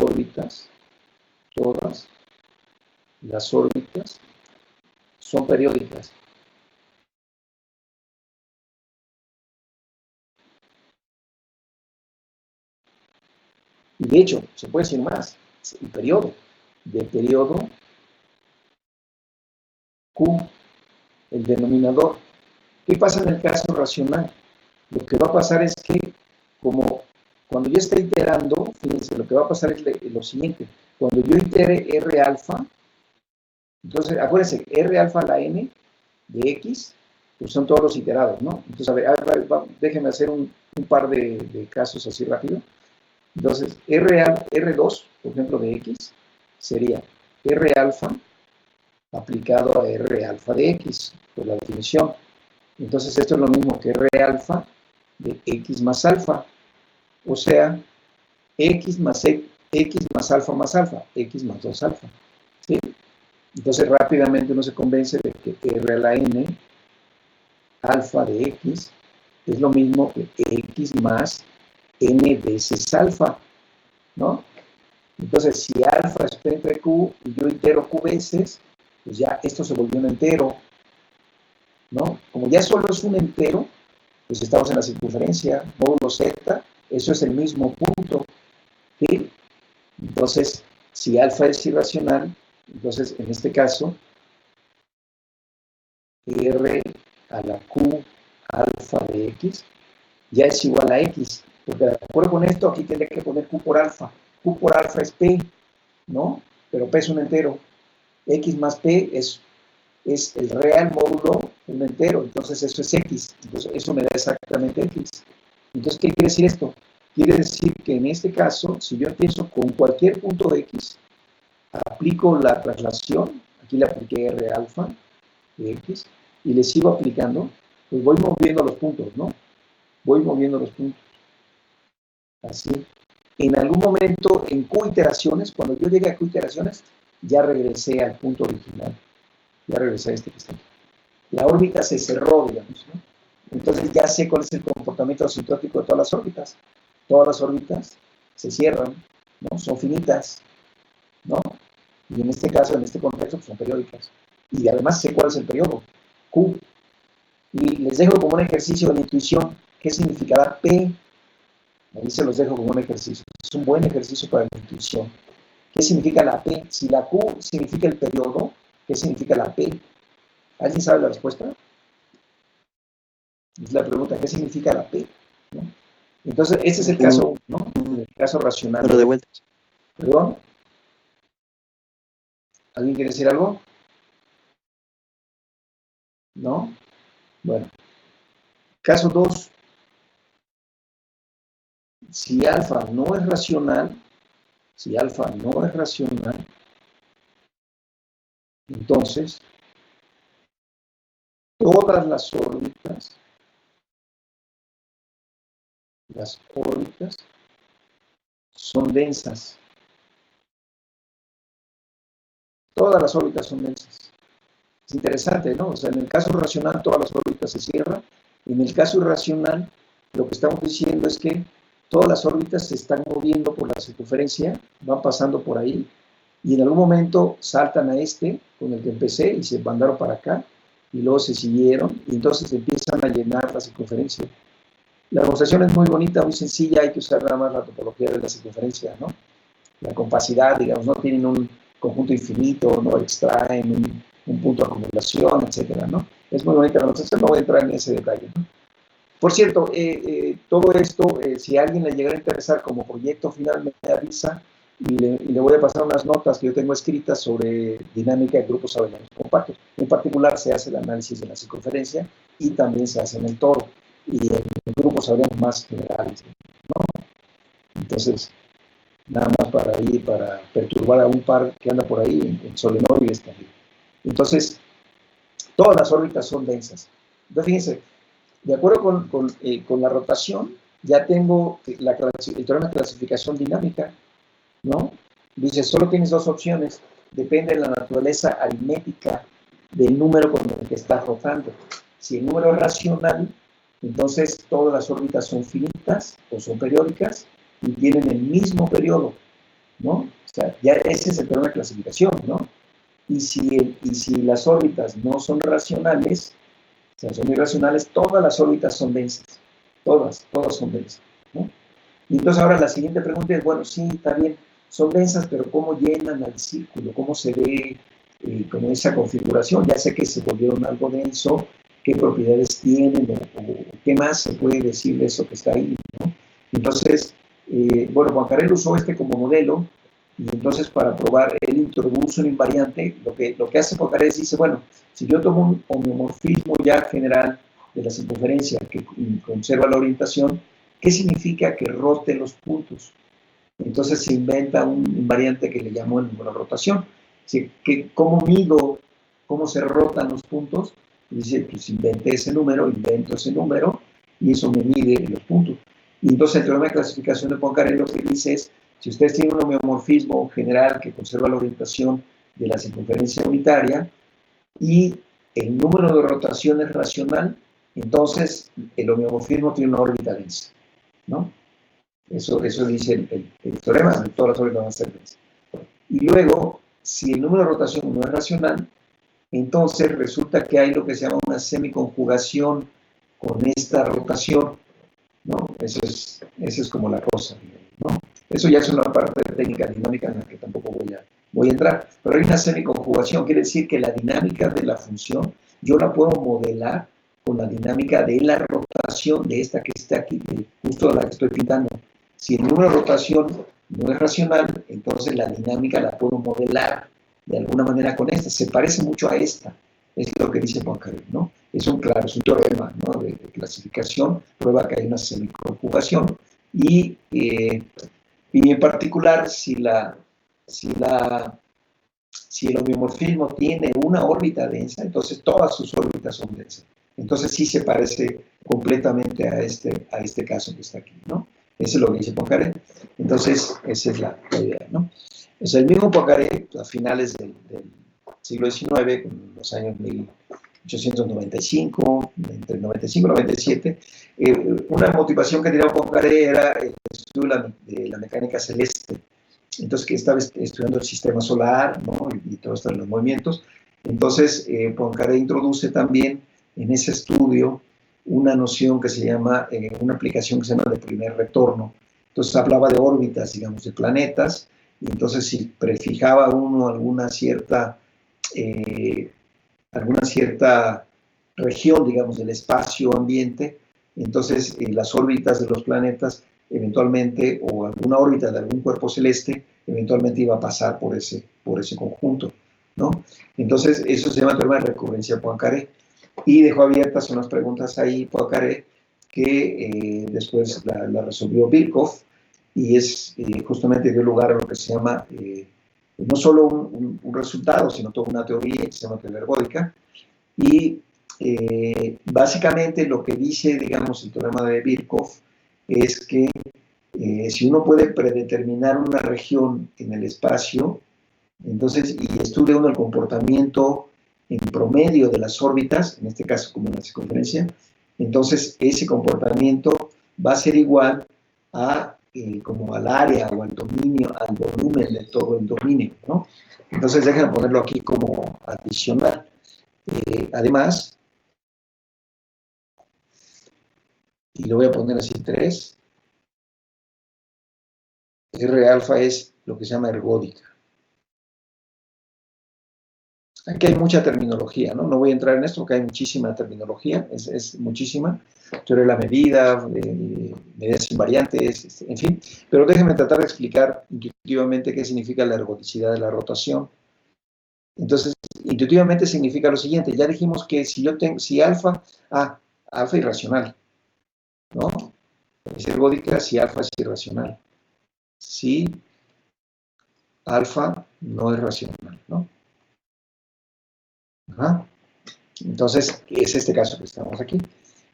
órbitas son periódicas. Y de hecho, se puede decir más, el periodo, del periodo Q, el denominador. ¿Qué pasa en el caso racional? Lo que va a pasar es que, como cuando yo esté iterando, fíjense, lo que va a pasar es lo siguiente. Cuando yo itere R alfa, entonces, acuérdense, R alfa a la N de X, pues son todos los iterados, ¿no? Entonces, a ver, déjenme hacer un par de casos así rápido. Entonces, R2, por ejemplo, de X, sería R alfa aplicado a R alfa de X, por la definición. Entonces, esto es lo mismo que R alfa de x más alfa. O sea, x más alfa más alfa, x más 2 alfa. ¿Sí? Entonces rápidamente uno se convence de que r a la n alfa de x es lo mismo que x más n veces alfa, ¿no? Entonces, si alfa es p entre q y yo entero q veces, pues ya esto se volvió un entero, ¿no? Como ya solo es un entero, pues estamos en la circunferencia, módulo z, eso es el mismo punto, ¿sí? Entonces, si alfa es irracional, entonces en este caso, r a la q alfa de x ya es igual a x, porque de acuerdo con esto, aquí tendré que poner q por alfa. Q por alfa es p, ¿no? Pero p es un entero. X más p es el real módulo un entero, entonces eso es x. Entonces eso me da exactamente x. Entonces, ¿qué quiere decir esto? Quiere decir que en este caso, si yo empiezo con cualquier punto de x, aplico la traslación, aquí le apliqué r alfa de x, y le sigo aplicando, pues voy moviendo los puntos, ¿no? Voy moviendo los puntos. Así. En algún momento, en q iteraciones, cuando yo llegue a q iteraciones, ya regresé al punto original. Ya regresé a este que está aquí. La órbita se cerró, digamos, ¿no? Entonces ya sé cuál es el comportamiento asintótico de todas las órbitas. Todas las órbitas se cierran, ¿no? Son finitas, ¿no? Y en este caso, en este contexto, pues son periódicas. Y además sé cuál es el periodo, Q. Y les dejo como un ejercicio de la intuición. ¿Qué significará P? Ahí se los dejo como un ejercicio. Es un buen ejercicio para la intuición. ¿Qué significa la P? Si la Q significa el periodo, ¿qué significa la P? ¿Alguien sabe la respuesta? Es la pregunta, ¿qué significa la P? ¿No? Entonces, este es el caso, ¿no? El caso racional. Pero de vuelta. ¿Perdón? ¿Alguien quiere decir algo? ¿No? Bueno. Caso 2. Si alfa no es racional, entonces todas las órbitas son densas. Todas las órbitas son densas. Es interesante, ¿no? O sea, en el caso racional todas las órbitas se cierran. En el caso irracional, lo que estamos diciendo es que todas las órbitas se están moviendo por la circunferencia, van pasando por ahí, y en algún momento saltan a este, con el que empecé, y se mandaron para acá, y luego se siguieron, y entonces empiezan a llenar la circunferencia. La demostración es muy bonita, muy sencilla, hay que usar nada más la topología de la circunferencia, ¿no? La compacidad, digamos, no tienen un conjunto infinito, no extraen un punto de acumulación, etcétera, ¿no? Es muy bonita la demostración, no voy a entrar en ese detalle, ¿no? Por cierto, todo esto, si a alguien le llegara a interesar como proyecto final, me avisa y le voy a pasar unas notas que yo tengo escritas sobre dinámica de grupos abelianos compactos. En particular, se hace el análisis de la circunferencia y también se hace en el toro y en grupos abelianos más generales, ¿no? Entonces, nada más para perturbar a un par que anda por ahí en solenoides también. Entonces, todas las órbitas son densas. Entonces, fíjense, de acuerdo con la rotación, ya tengo el teorema de clasificación dinámica, ¿no? Dice, solo tienes dos opciones, depende de la naturaleza aritmética del número con el que estás rotando. Si el número es racional, entonces todas las órbitas son finitas o son periódicas y tienen el mismo periodo, ¿no? O sea, ya ese es el teorema de clasificación, ¿no? Y si las órbitas no son racionales, o sea, son irracionales, todas las órbitas son densas. Todas son densas, ¿no? Y entonces ahora la siguiente pregunta es, bueno, sí, está bien, son densas, pero ¿cómo llenan al círculo? ¿Cómo se ve como esa configuración? Ya sé que se volvieron algo denso, ¿qué propiedades tienen o qué más se puede decir de eso que está ahí, ¿no? Entonces, bueno, Juan Carrero usó este como modelo y entonces para probar, él introduce un invariante. Lo que hace Juan Carrero es, dice, bueno, si yo tomo un homeomorfismo ya general de la circunferencia que conserva la orientación, ¿qué significa que rote los puntos? Entonces se inventa un invariante que le llamó el número de rotación. Dice, ¿cómo mido cómo se rotan los puntos? Dice, pues invento ese número, y eso me mide los puntos. Y entonces el teorema de clasificación de Poincaré lo que dice es, si ustedes tienen un homeomorfismo general que conserva la orientación de la circunferencia unitaria y el número de rotación es racional, entonces el homeomorfismo tiene una órbita densa, ¿no? Eso dice el teorema, de todas las órbitas van a ser densas. Y luego, si el número de rotación no es racional, entonces resulta que hay lo que se llama una semiconjugación con esta rotación, ¿no? Esa es como la cosa, ¿no? Eso ya es una parte de técnica dinámica en la que tampoco voy a entrar. Pero hay una semiconjugación, quiere decir que la dinámica de la función yo la puedo modelar con la dinámica de la rotación de esta que está aquí, justo la que estoy pintando. Si el número de rotación no es racional, entonces la dinámica la puedo modelar de alguna manera con esta. Se parece mucho a esta, es lo que dice Poincaré, ¿no? Es un teorema, ¿no? de clasificación, prueba que hay una semiconjugación y en particular si el homeomorfismo tiene una órbita densa, entonces todas sus órbitas son densas. Entonces sí se parece completamente a este caso que está aquí, ¿no? Eso es lo que dice Poincaré. Entonces, esa es la idea, ¿no? Es el mismo Poincaré a finales del siglo XIX, en los años 1895, entre 95 y 97. Una motivación que tenía Poincaré era el estudio de la mecánica celeste. Entonces, que estaba estudiando el sistema solar, ¿no? y todos los movimientos. Entonces, Poincaré introduce también en ese estudio una noción que se llama, una aplicación que se llama de primer retorno. Entonces hablaba de órbitas, digamos, de planetas, y entonces si prefijaba uno alguna cierta región, digamos, del espacio-ambiente, entonces las órbitas de los planetas eventualmente, o alguna órbita de algún cuerpo celeste, eventualmente iba a pasar por ese conjunto, ¿no? Entonces eso se llama teorema de recurrencia Poincaré. Y dejó abiertas unas preguntas ahí Poincaré que después la resolvió Birkhoff y justamente dio lugar a lo que se llama no solo un resultado, sino toda una teoría que se llama teoría ergódica. Y básicamente lo que dice, digamos, el teorema de Birkhoff es que si uno puede predeterminar una región en el espacio, entonces, y estudia uno el comportamiento en promedio de las órbitas, en este caso como en la circunferencia, entonces ese comportamiento va a ser igual a como al área o al dominio, al volumen de todo el dominio, ¿no? Entonces déjenme ponerlo aquí como adicional. Además, y lo voy a poner así 3, R alfa es lo que se llama ergódica. Aquí hay mucha terminología, ¿no? No voy a entrar en esto porque hay muchísima terminología, es muchísima. Teoría de la medida, medidas invariantes, en fin. Pero déjenme tratar de explicar intuitivamente qué significa la ergodicidad de la rotación. Entonces, intuitivamente significa lo siguiente. Ya dijimos que si alfa irracional, ¿no? Es ergódica si alfa es irracional. Si alfa no es racional, ¿no? Ajá. Entonces, es este caso que estamos aquí.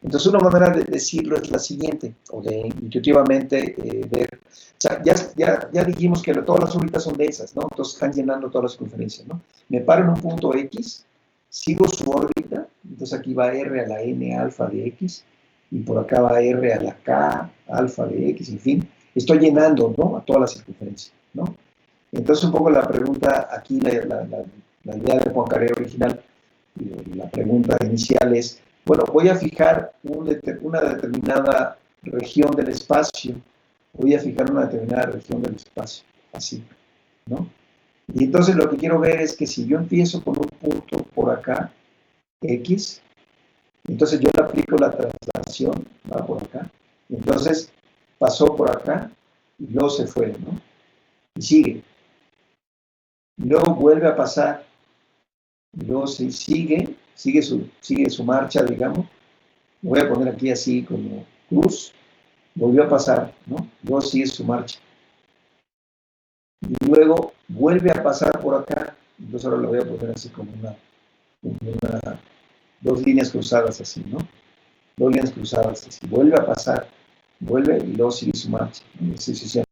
Entonces, una manera de decirlo es la siguiente, o de intuitivamente ver. O sea, ya dijimos que todas las órbitas son densas, ¿no? Entonces, están llenando todas las circunferencias, ¿no? Me paro en un punto X, sigo su órbita, entonces aquí va R a la N alfa de X, y por acá va R a la K alfa de X, en fin. Estoy llenando, ¿no? A todas las circunferencias, ¿no? Entonces, un poco la pregunta aquí, la idea de Poincaré original, la pregunta inicial es, bueno, voy a fijar una determinada región del espacio, voy a fijar una determinada región del espacio, así, ¿no? Y entonces lo que quiero ver es que si yo empiezo con un punto por acá, X, entonces yo le aplico la traslación, va por acá, entonces pasó por acá y luego se fue, ¿no? Y sigue. Y luego vuelve a pasar, y luego sigue su marcha, digamos. Voy a poner aquí así como cruz, volvió a pasar, ¿no? Luego sigue su marcha. Y luego vuelve a pasar por acá, entonces ahora lo voy a poner así como dos líneas cruzadas así, ¿no? dos líneas cruzadas, si vuelve a pasar, vuelve y luego sigue su marcha, sucesivamente.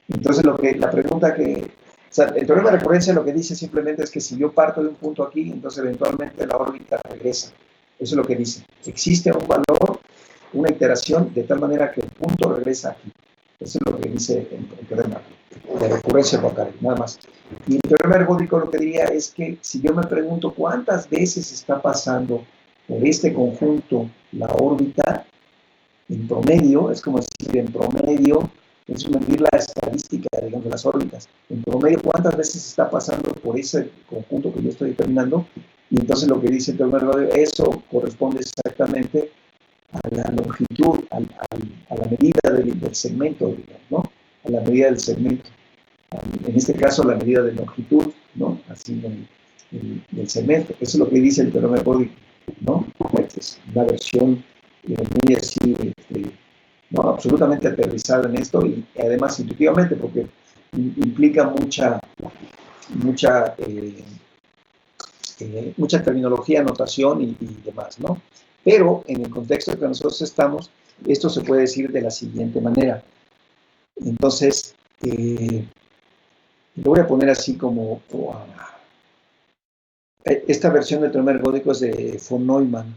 Entonces, la pregunta que, o sea, el teorema de recurrencia lo que dice simplemente es que si yo parto de un punto aquí, entonces eventualmente la órbita regresa. Eso es lo que dice. Existe un valor, una iteración, de tal manera que el punto regresa aquí. Eso es lo que dice el teorema de recurrencia Poincaré, nada más. Y el teorema ergódico lo que diría es que si yo me pregunto cuántas veces está pasando por este conjunto la órbita, en promedio, es como decir, en promedio, es medir la estadística, digamos, de las órbitas. En promedio, ¿cuántas veces está pasando por ese conjunto que yo estoy determinando? Y entonces lo que dice el teorema ergódico, eso corresponde exactamente a la longitud, a la medida del segmento, digamos, ¿no? A la medida del segmento. En este caso, la medida de longitud, ¿no? Así del segmento. Eso es lo que dice el teorema ergódico, ¿no? Es una versión muy así, no, absolutamente aterrizada en esto y además intuitivamente, porque implica mucha terminología, notación y demás, ¿no? Pero en el contexto en que nosotros estamos, esto se puede decir de la siguiente manera. Entonces, lo voy a poner así como... esta versión del teorema ergódico es de von Neumann.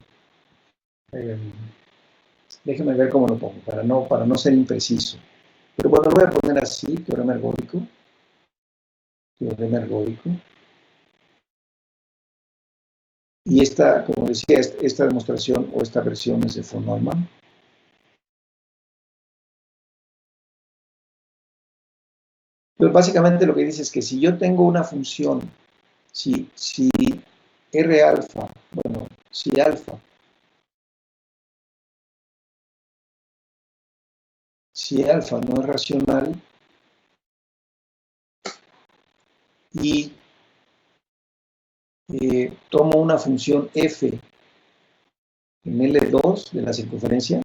Déjenme ver cómo lo pongo, para no ser impreciso. Pero bueno, lo voy a poner así, teorema ergódico. Teorema ergódico. Y esta, como decía, esta demostración o esta versión es de von Neumann. Pero básicamente lo que dice es que si yo tengo una función, si R alfa, bueno, si alfa no es racional y tomo una función f en L2 de la circunferencia,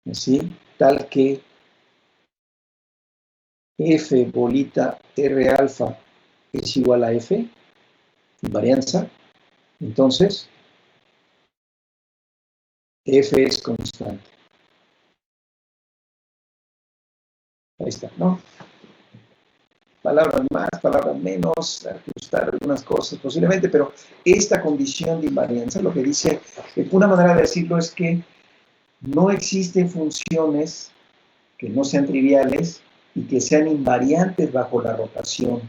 así, tal que f bolita R alfa es igual a f, invarianza, entonces f es constante. Ahí está, ¿no? Palabras más, palabras menos, ajustar algunas cosas posiblemente, pero esta condición de invarianza, lo que dice, una manera de decirlo es que no existen funciones que no sean triviales y que sean invariantes bajo la rotación.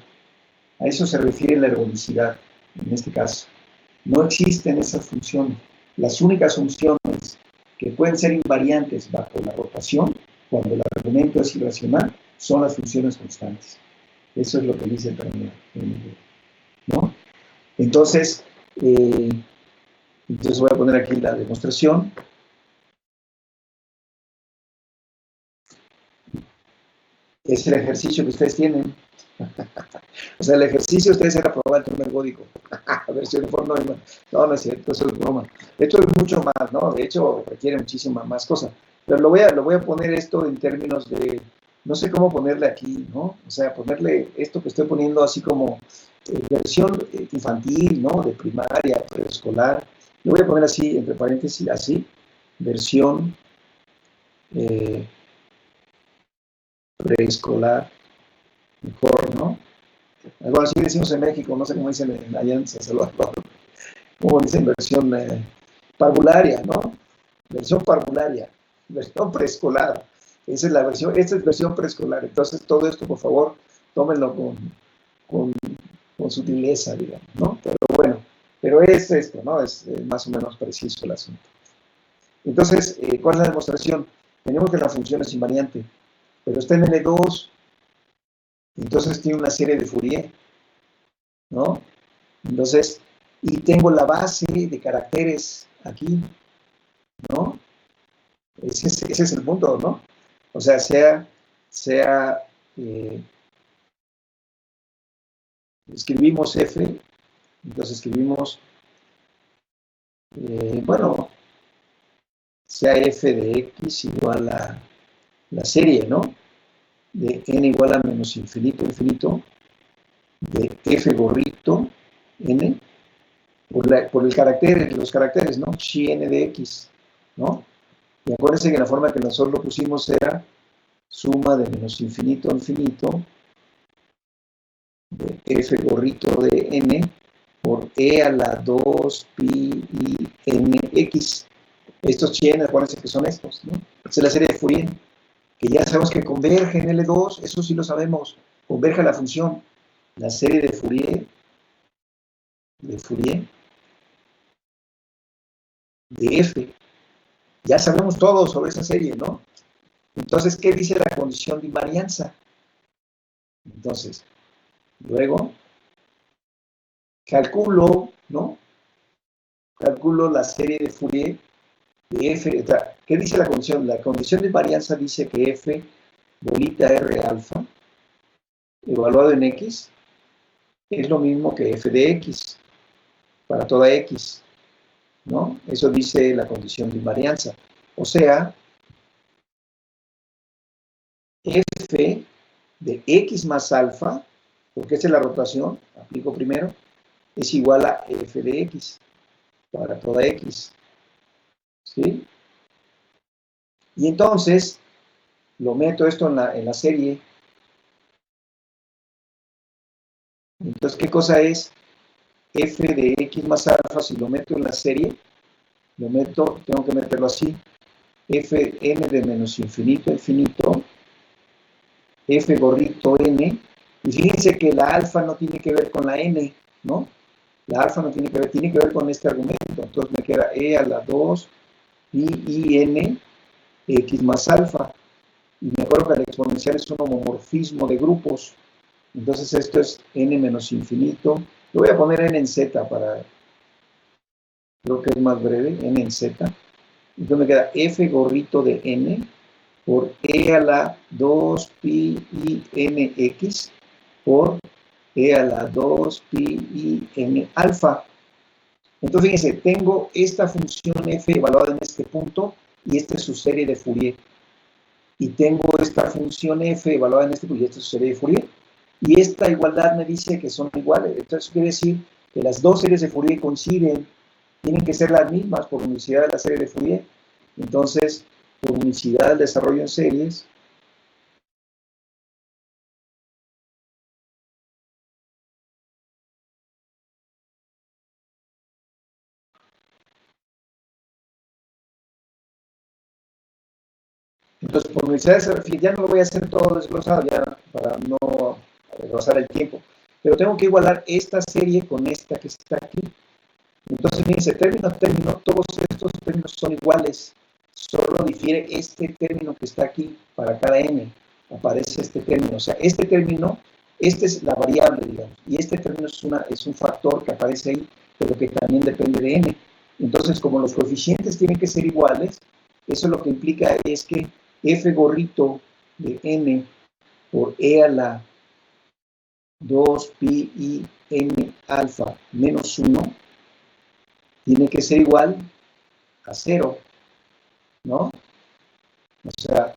A eso se refiere la ergodicidad, en este caso. No existen esas funciones. Las únicas funciones que pueden ser invariantes bajo la rotación, cuando el argumento es irracional, son las funciones constantes. Eso es lo que dice el teorema, ¿no? Entonces voy a poner aquí la demostración. Es el ejercicio que ustedes tienen. O sea, el ejercicio de ustedes era probar el teorema ergódico. Versión de forma no es cierto, eso es broma. Esto es mucho más, ¿no? De hecho, requiere muchísima más cosas. Pero lo voy a poner esto en términos de, no sé cómo ponerle aquí, ¿no? O sea, ponerle esto que estoy poniendo así como versión infantil, ¿no? De primaria, preescolar. Lo voy a poner así, entre paréntesis, así, versión preescolar, mejor, ¿no? Algo así decimos en México, no sé cómo dicen allá en San Salvador, como dicen versión parvularia, ¿no? Versión parvularia, versión preescolar. Esa es la versión, esta es versión preescolar. Entonces, todo esto, por favor, tómenlo con sutileza, digamos, ¿no? Pero bueno, pero es esto, ¿no? Es más o menos preciso el asunto. Entonces, ¿cuál es la demostración? Tenemos que la función es invariante, pero está en L2, entonces tiene una serie de Fourier, ¿no? Entonces, y tengo la base de caracteres aquí, ¿no? Ese es el punto, ¿no? O sea, escribimos f, entonces escribimos, bueno, sea f de x igual a la serie, ¿no? De n igual a menos infinito, infinito, de f gorrito n por el carácter, los caracteres, ¿no? Xi n de x, ¿no? Y acuérdense que la forma que nosotros lo pusimos era suma de menos infinito a infinito de f gorrito de n por e a la 2 pi i n x. Estos chi n, acuérdense que son estos, ¿no? Esta es la serie de Fourier, que ya sabemos que converge en L2, eso sí lo sabemos, converge a la función, la serie de Fourier, de f. Ya sabemos todo sobre esa serie, ¿no? Entonces, ¿qué dice la condición de invarianza? Entonces, luego, calculo, ¿no? Calculo la serie de Fourier de f. ¿Qué dice la condición? La condición de invarianza dice que f bolita r alfa, evaluado en x, es lo mismo que f de x, para toda x, ¿no? Eso dice la condición de invarianza. O sea, f de x más alfa, porque esta es la rotación, aplico primero, es igual a f de x, para toda x, ¿sí? Y entonces, lo meto esto en la serie. Entonces, ¿qué cosa es f de x más alfa? Si lo meto en la serie, lo meto, tengo que meterlo así, fn de menos infinito a infinito, f gorrito n, y fíjense que la alfa no tiene que ver con la n, ¿no? La alfa no tiene que ver con este argumento, entonces me queda e a la 2 pi i n x más alfa, y me acuerdo que el exponencial es un homomorfismo de grupos, entonces esto es n menos infinito, lo voy a poner n en z para, creo que es más breve, n en z, entonces me queda f gorrito de n por e a la 2 pi i n x por e a la 2 pi i n alfa. Entonces fíjense, tengo esta función f evaluada en este punto y esta es su serie de Fourier. Y tengo esta función f evaluada en este punto y esta es su serie de Fourier. Y esta igualdad me dice que son iguales. Entonces quiere decir que las dos series de Fourier coinciden, tienen que ser las mismas por unicidad de la serie de Fourier. Entonces, por unicidad del desarrollo en series, entonces por unicidad de desarrollo, ya no lo voy a hacer todo desglosado ya para no desglosar el tiempo, pero tengo que igualar esta serie con esta que está aquí. Entonces, fíjense, término a término, todos estos términos son iguales, solo difiere este término que está aquí para cada n, aparece este término, o sea, este término, esta es la variable, digamos, y este término es un factor que aparece ahí, pero que también depende de n. Entonces, como los coeficientes tienen que ser iguales, eso lo que implica es que f gorrito de n por e a la 2 pi i n alfa menos 1 tiene que ser igual a 0, ¿no? O sea,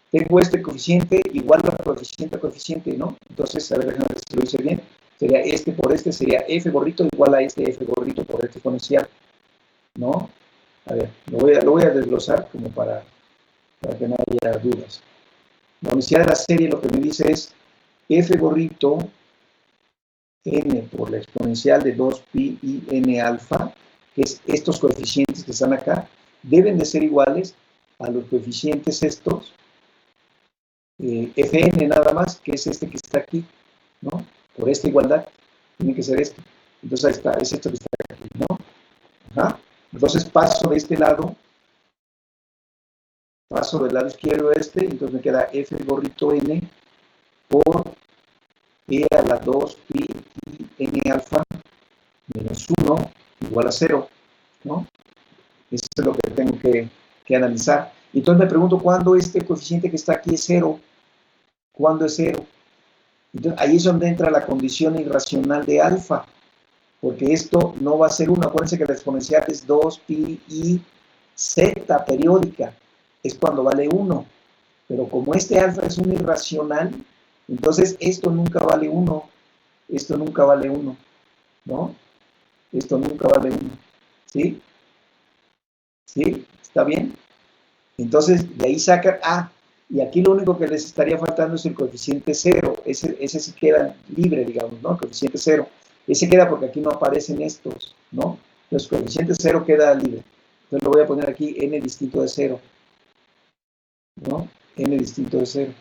tengo este coeficiente igual a coeficiente, ¿no? Entonces, a ver, déjame ver si lo hice bien. Sería este por este, sería f gorrito igual a este f gorrito por este exponencial, ¿no? A ver, lo voy a desglosar como para que no haya dudas. La unicidad de la serie lo que me dice es f gorrito n por la exponencial de 2 pi i n alfa, que es estos coeficientes que están acá, deben de ser iguales a los coeficientes estos, fn nada más, que es este que está aquí, ¿no? Por esta igualdad, tiene que ser esto. Entonces ahí está, es esto que está aquí, ¿no? Ajá. Entonces paso de este lado, paso del lado izquierdo este, entonces me queda f gorrito n por e a la 2 pi i n alfa menos 1 igual a 0, ¿no? Eso es lo que tengo que analizar. Entonces me pregunto cuándo este coeficiente que está aquí es 0. ¿Cuándo es 0? Entonces ahí es donde entra la condición irracional de alfa, porque esto no va a ser 1. Acuérdense que la exponencial es 2 pi i z periódica, es cuando vale 1. Pero como este alfa es un irracional, entonces esto nunca vale 1. Esto nunca vale 1, ¿no? Esto nunca vale 1. ¿Sí? ¿Sí? ¿Está bien? Entonces, de ahí sacan, y aquí lo único que les estaría faltando es el coeficiente 0. Ese sí queda libre, digamos, ¿no? El coeficiente 0. Ese queda porque aquí no aparecen estos, ¿no? Entonces, el coeficiente 0 queda libre. Entonces, lo voy a poner aquí n distinto de 0, ¿no? N distinto de 0.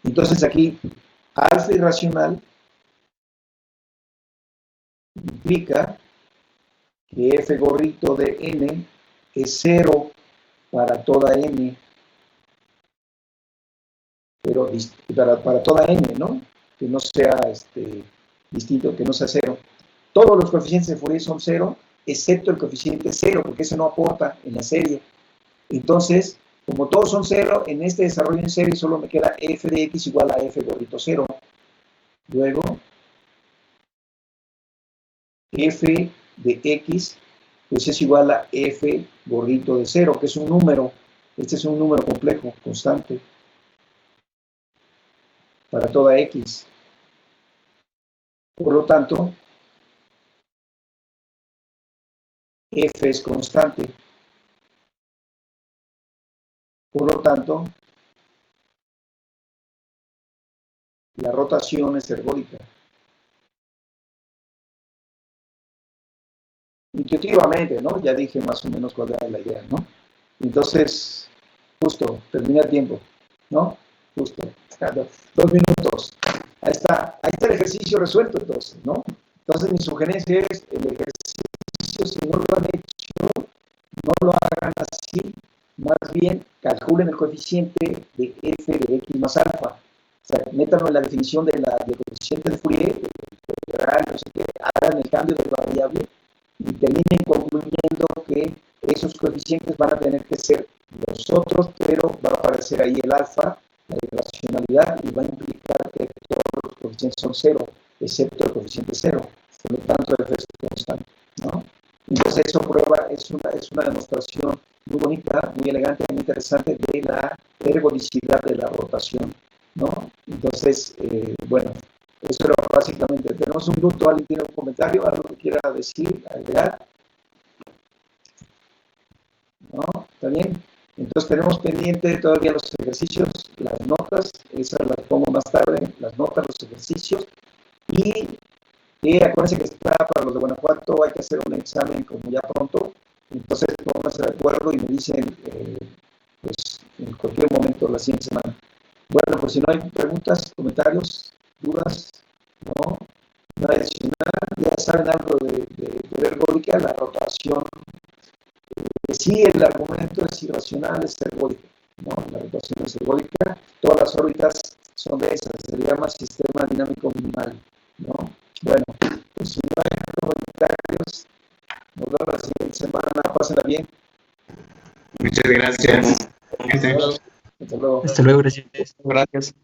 Entonces, aquí, alfa irracional implica que f gorrito de n es 0 para toda n, pero para toda n, ¿no? Que no sea distinto, que no sea 0. Todos los coeficientes de Fourier son 0, excepto el coeficiente 0, porque ese no aporta en la serie. Entonces, como todos son 0, en este desarrollo en serie solo me queda f de x igual a f gorrito 0. Luego, f de x pues es igual a f gorrito de 0, que es un número. Este es un número complejo, constante, para toda x. Por lo tanto, f es constante. Por lo tanto, la rotación es ergódica. Intuitivamente, ¿no? Ya dije más o menos cuál era la idea, ¿no? Entonces, justo, termina el tiempo, ¿no? Justo, 2 minutos. Ahí está el ejercicio resuelto, entonces, ¿no? Entonces, mi sugerencia es, el ejercicio, si no lo han hecho, no lo hagan así, más bien calculen el coeficiente de f de x más alfa. O sea, métanlo en la definición del coeficiente de Fourier, integral, no sé qué, hagan el cambio de variable y terminen concluyendo que esos coeficientes van a tener que ser los otros, pero va a aparecer ahí el alfa, la irracionalidad, y va a implicar que todos los coeficientes son 0, excepto el coeficiente 0. Por lo tanto, el efecto es constante, ¿no? Entonces, eso prueba, es una demostración muy bonita, muy elegante, muy interesante de la ergodicidad de la rotación, ¿no? Entonces, bueno, eso era básicamente. Tenemos un minuto, ¿alguien tiene un comentario, algo que quiera decir, agregar? ¿No? ¿Está bien? Entonces tenemos pendiente todavía los ejercicios, las notas, esas las pongo más tarde, las notas, los ejercicios, y acuérdense que está para los de Guanajuato, hay que hacer un examen como ya pronto, entonces pónganse de acuerdo y me dicen, pues, en cualquier momento la siguiente semana. Bueno, pues si no hay preguntas, comentarios, dudas, ¿no? No adicional, ya saben algo de ergódica, la rotación. Sí, el argumento es irracional, es ergódico, ¿no? La rotación es ergódica, todas las órbitas son de esas, se le llama sistema dinámico minimal, ¿no? Bueno, pues si no hay comentarios, nos vemos la siguiente semana, pásenla bien. Muchas gracias. Hasta luego. Hasta luego, gracias. Gracias.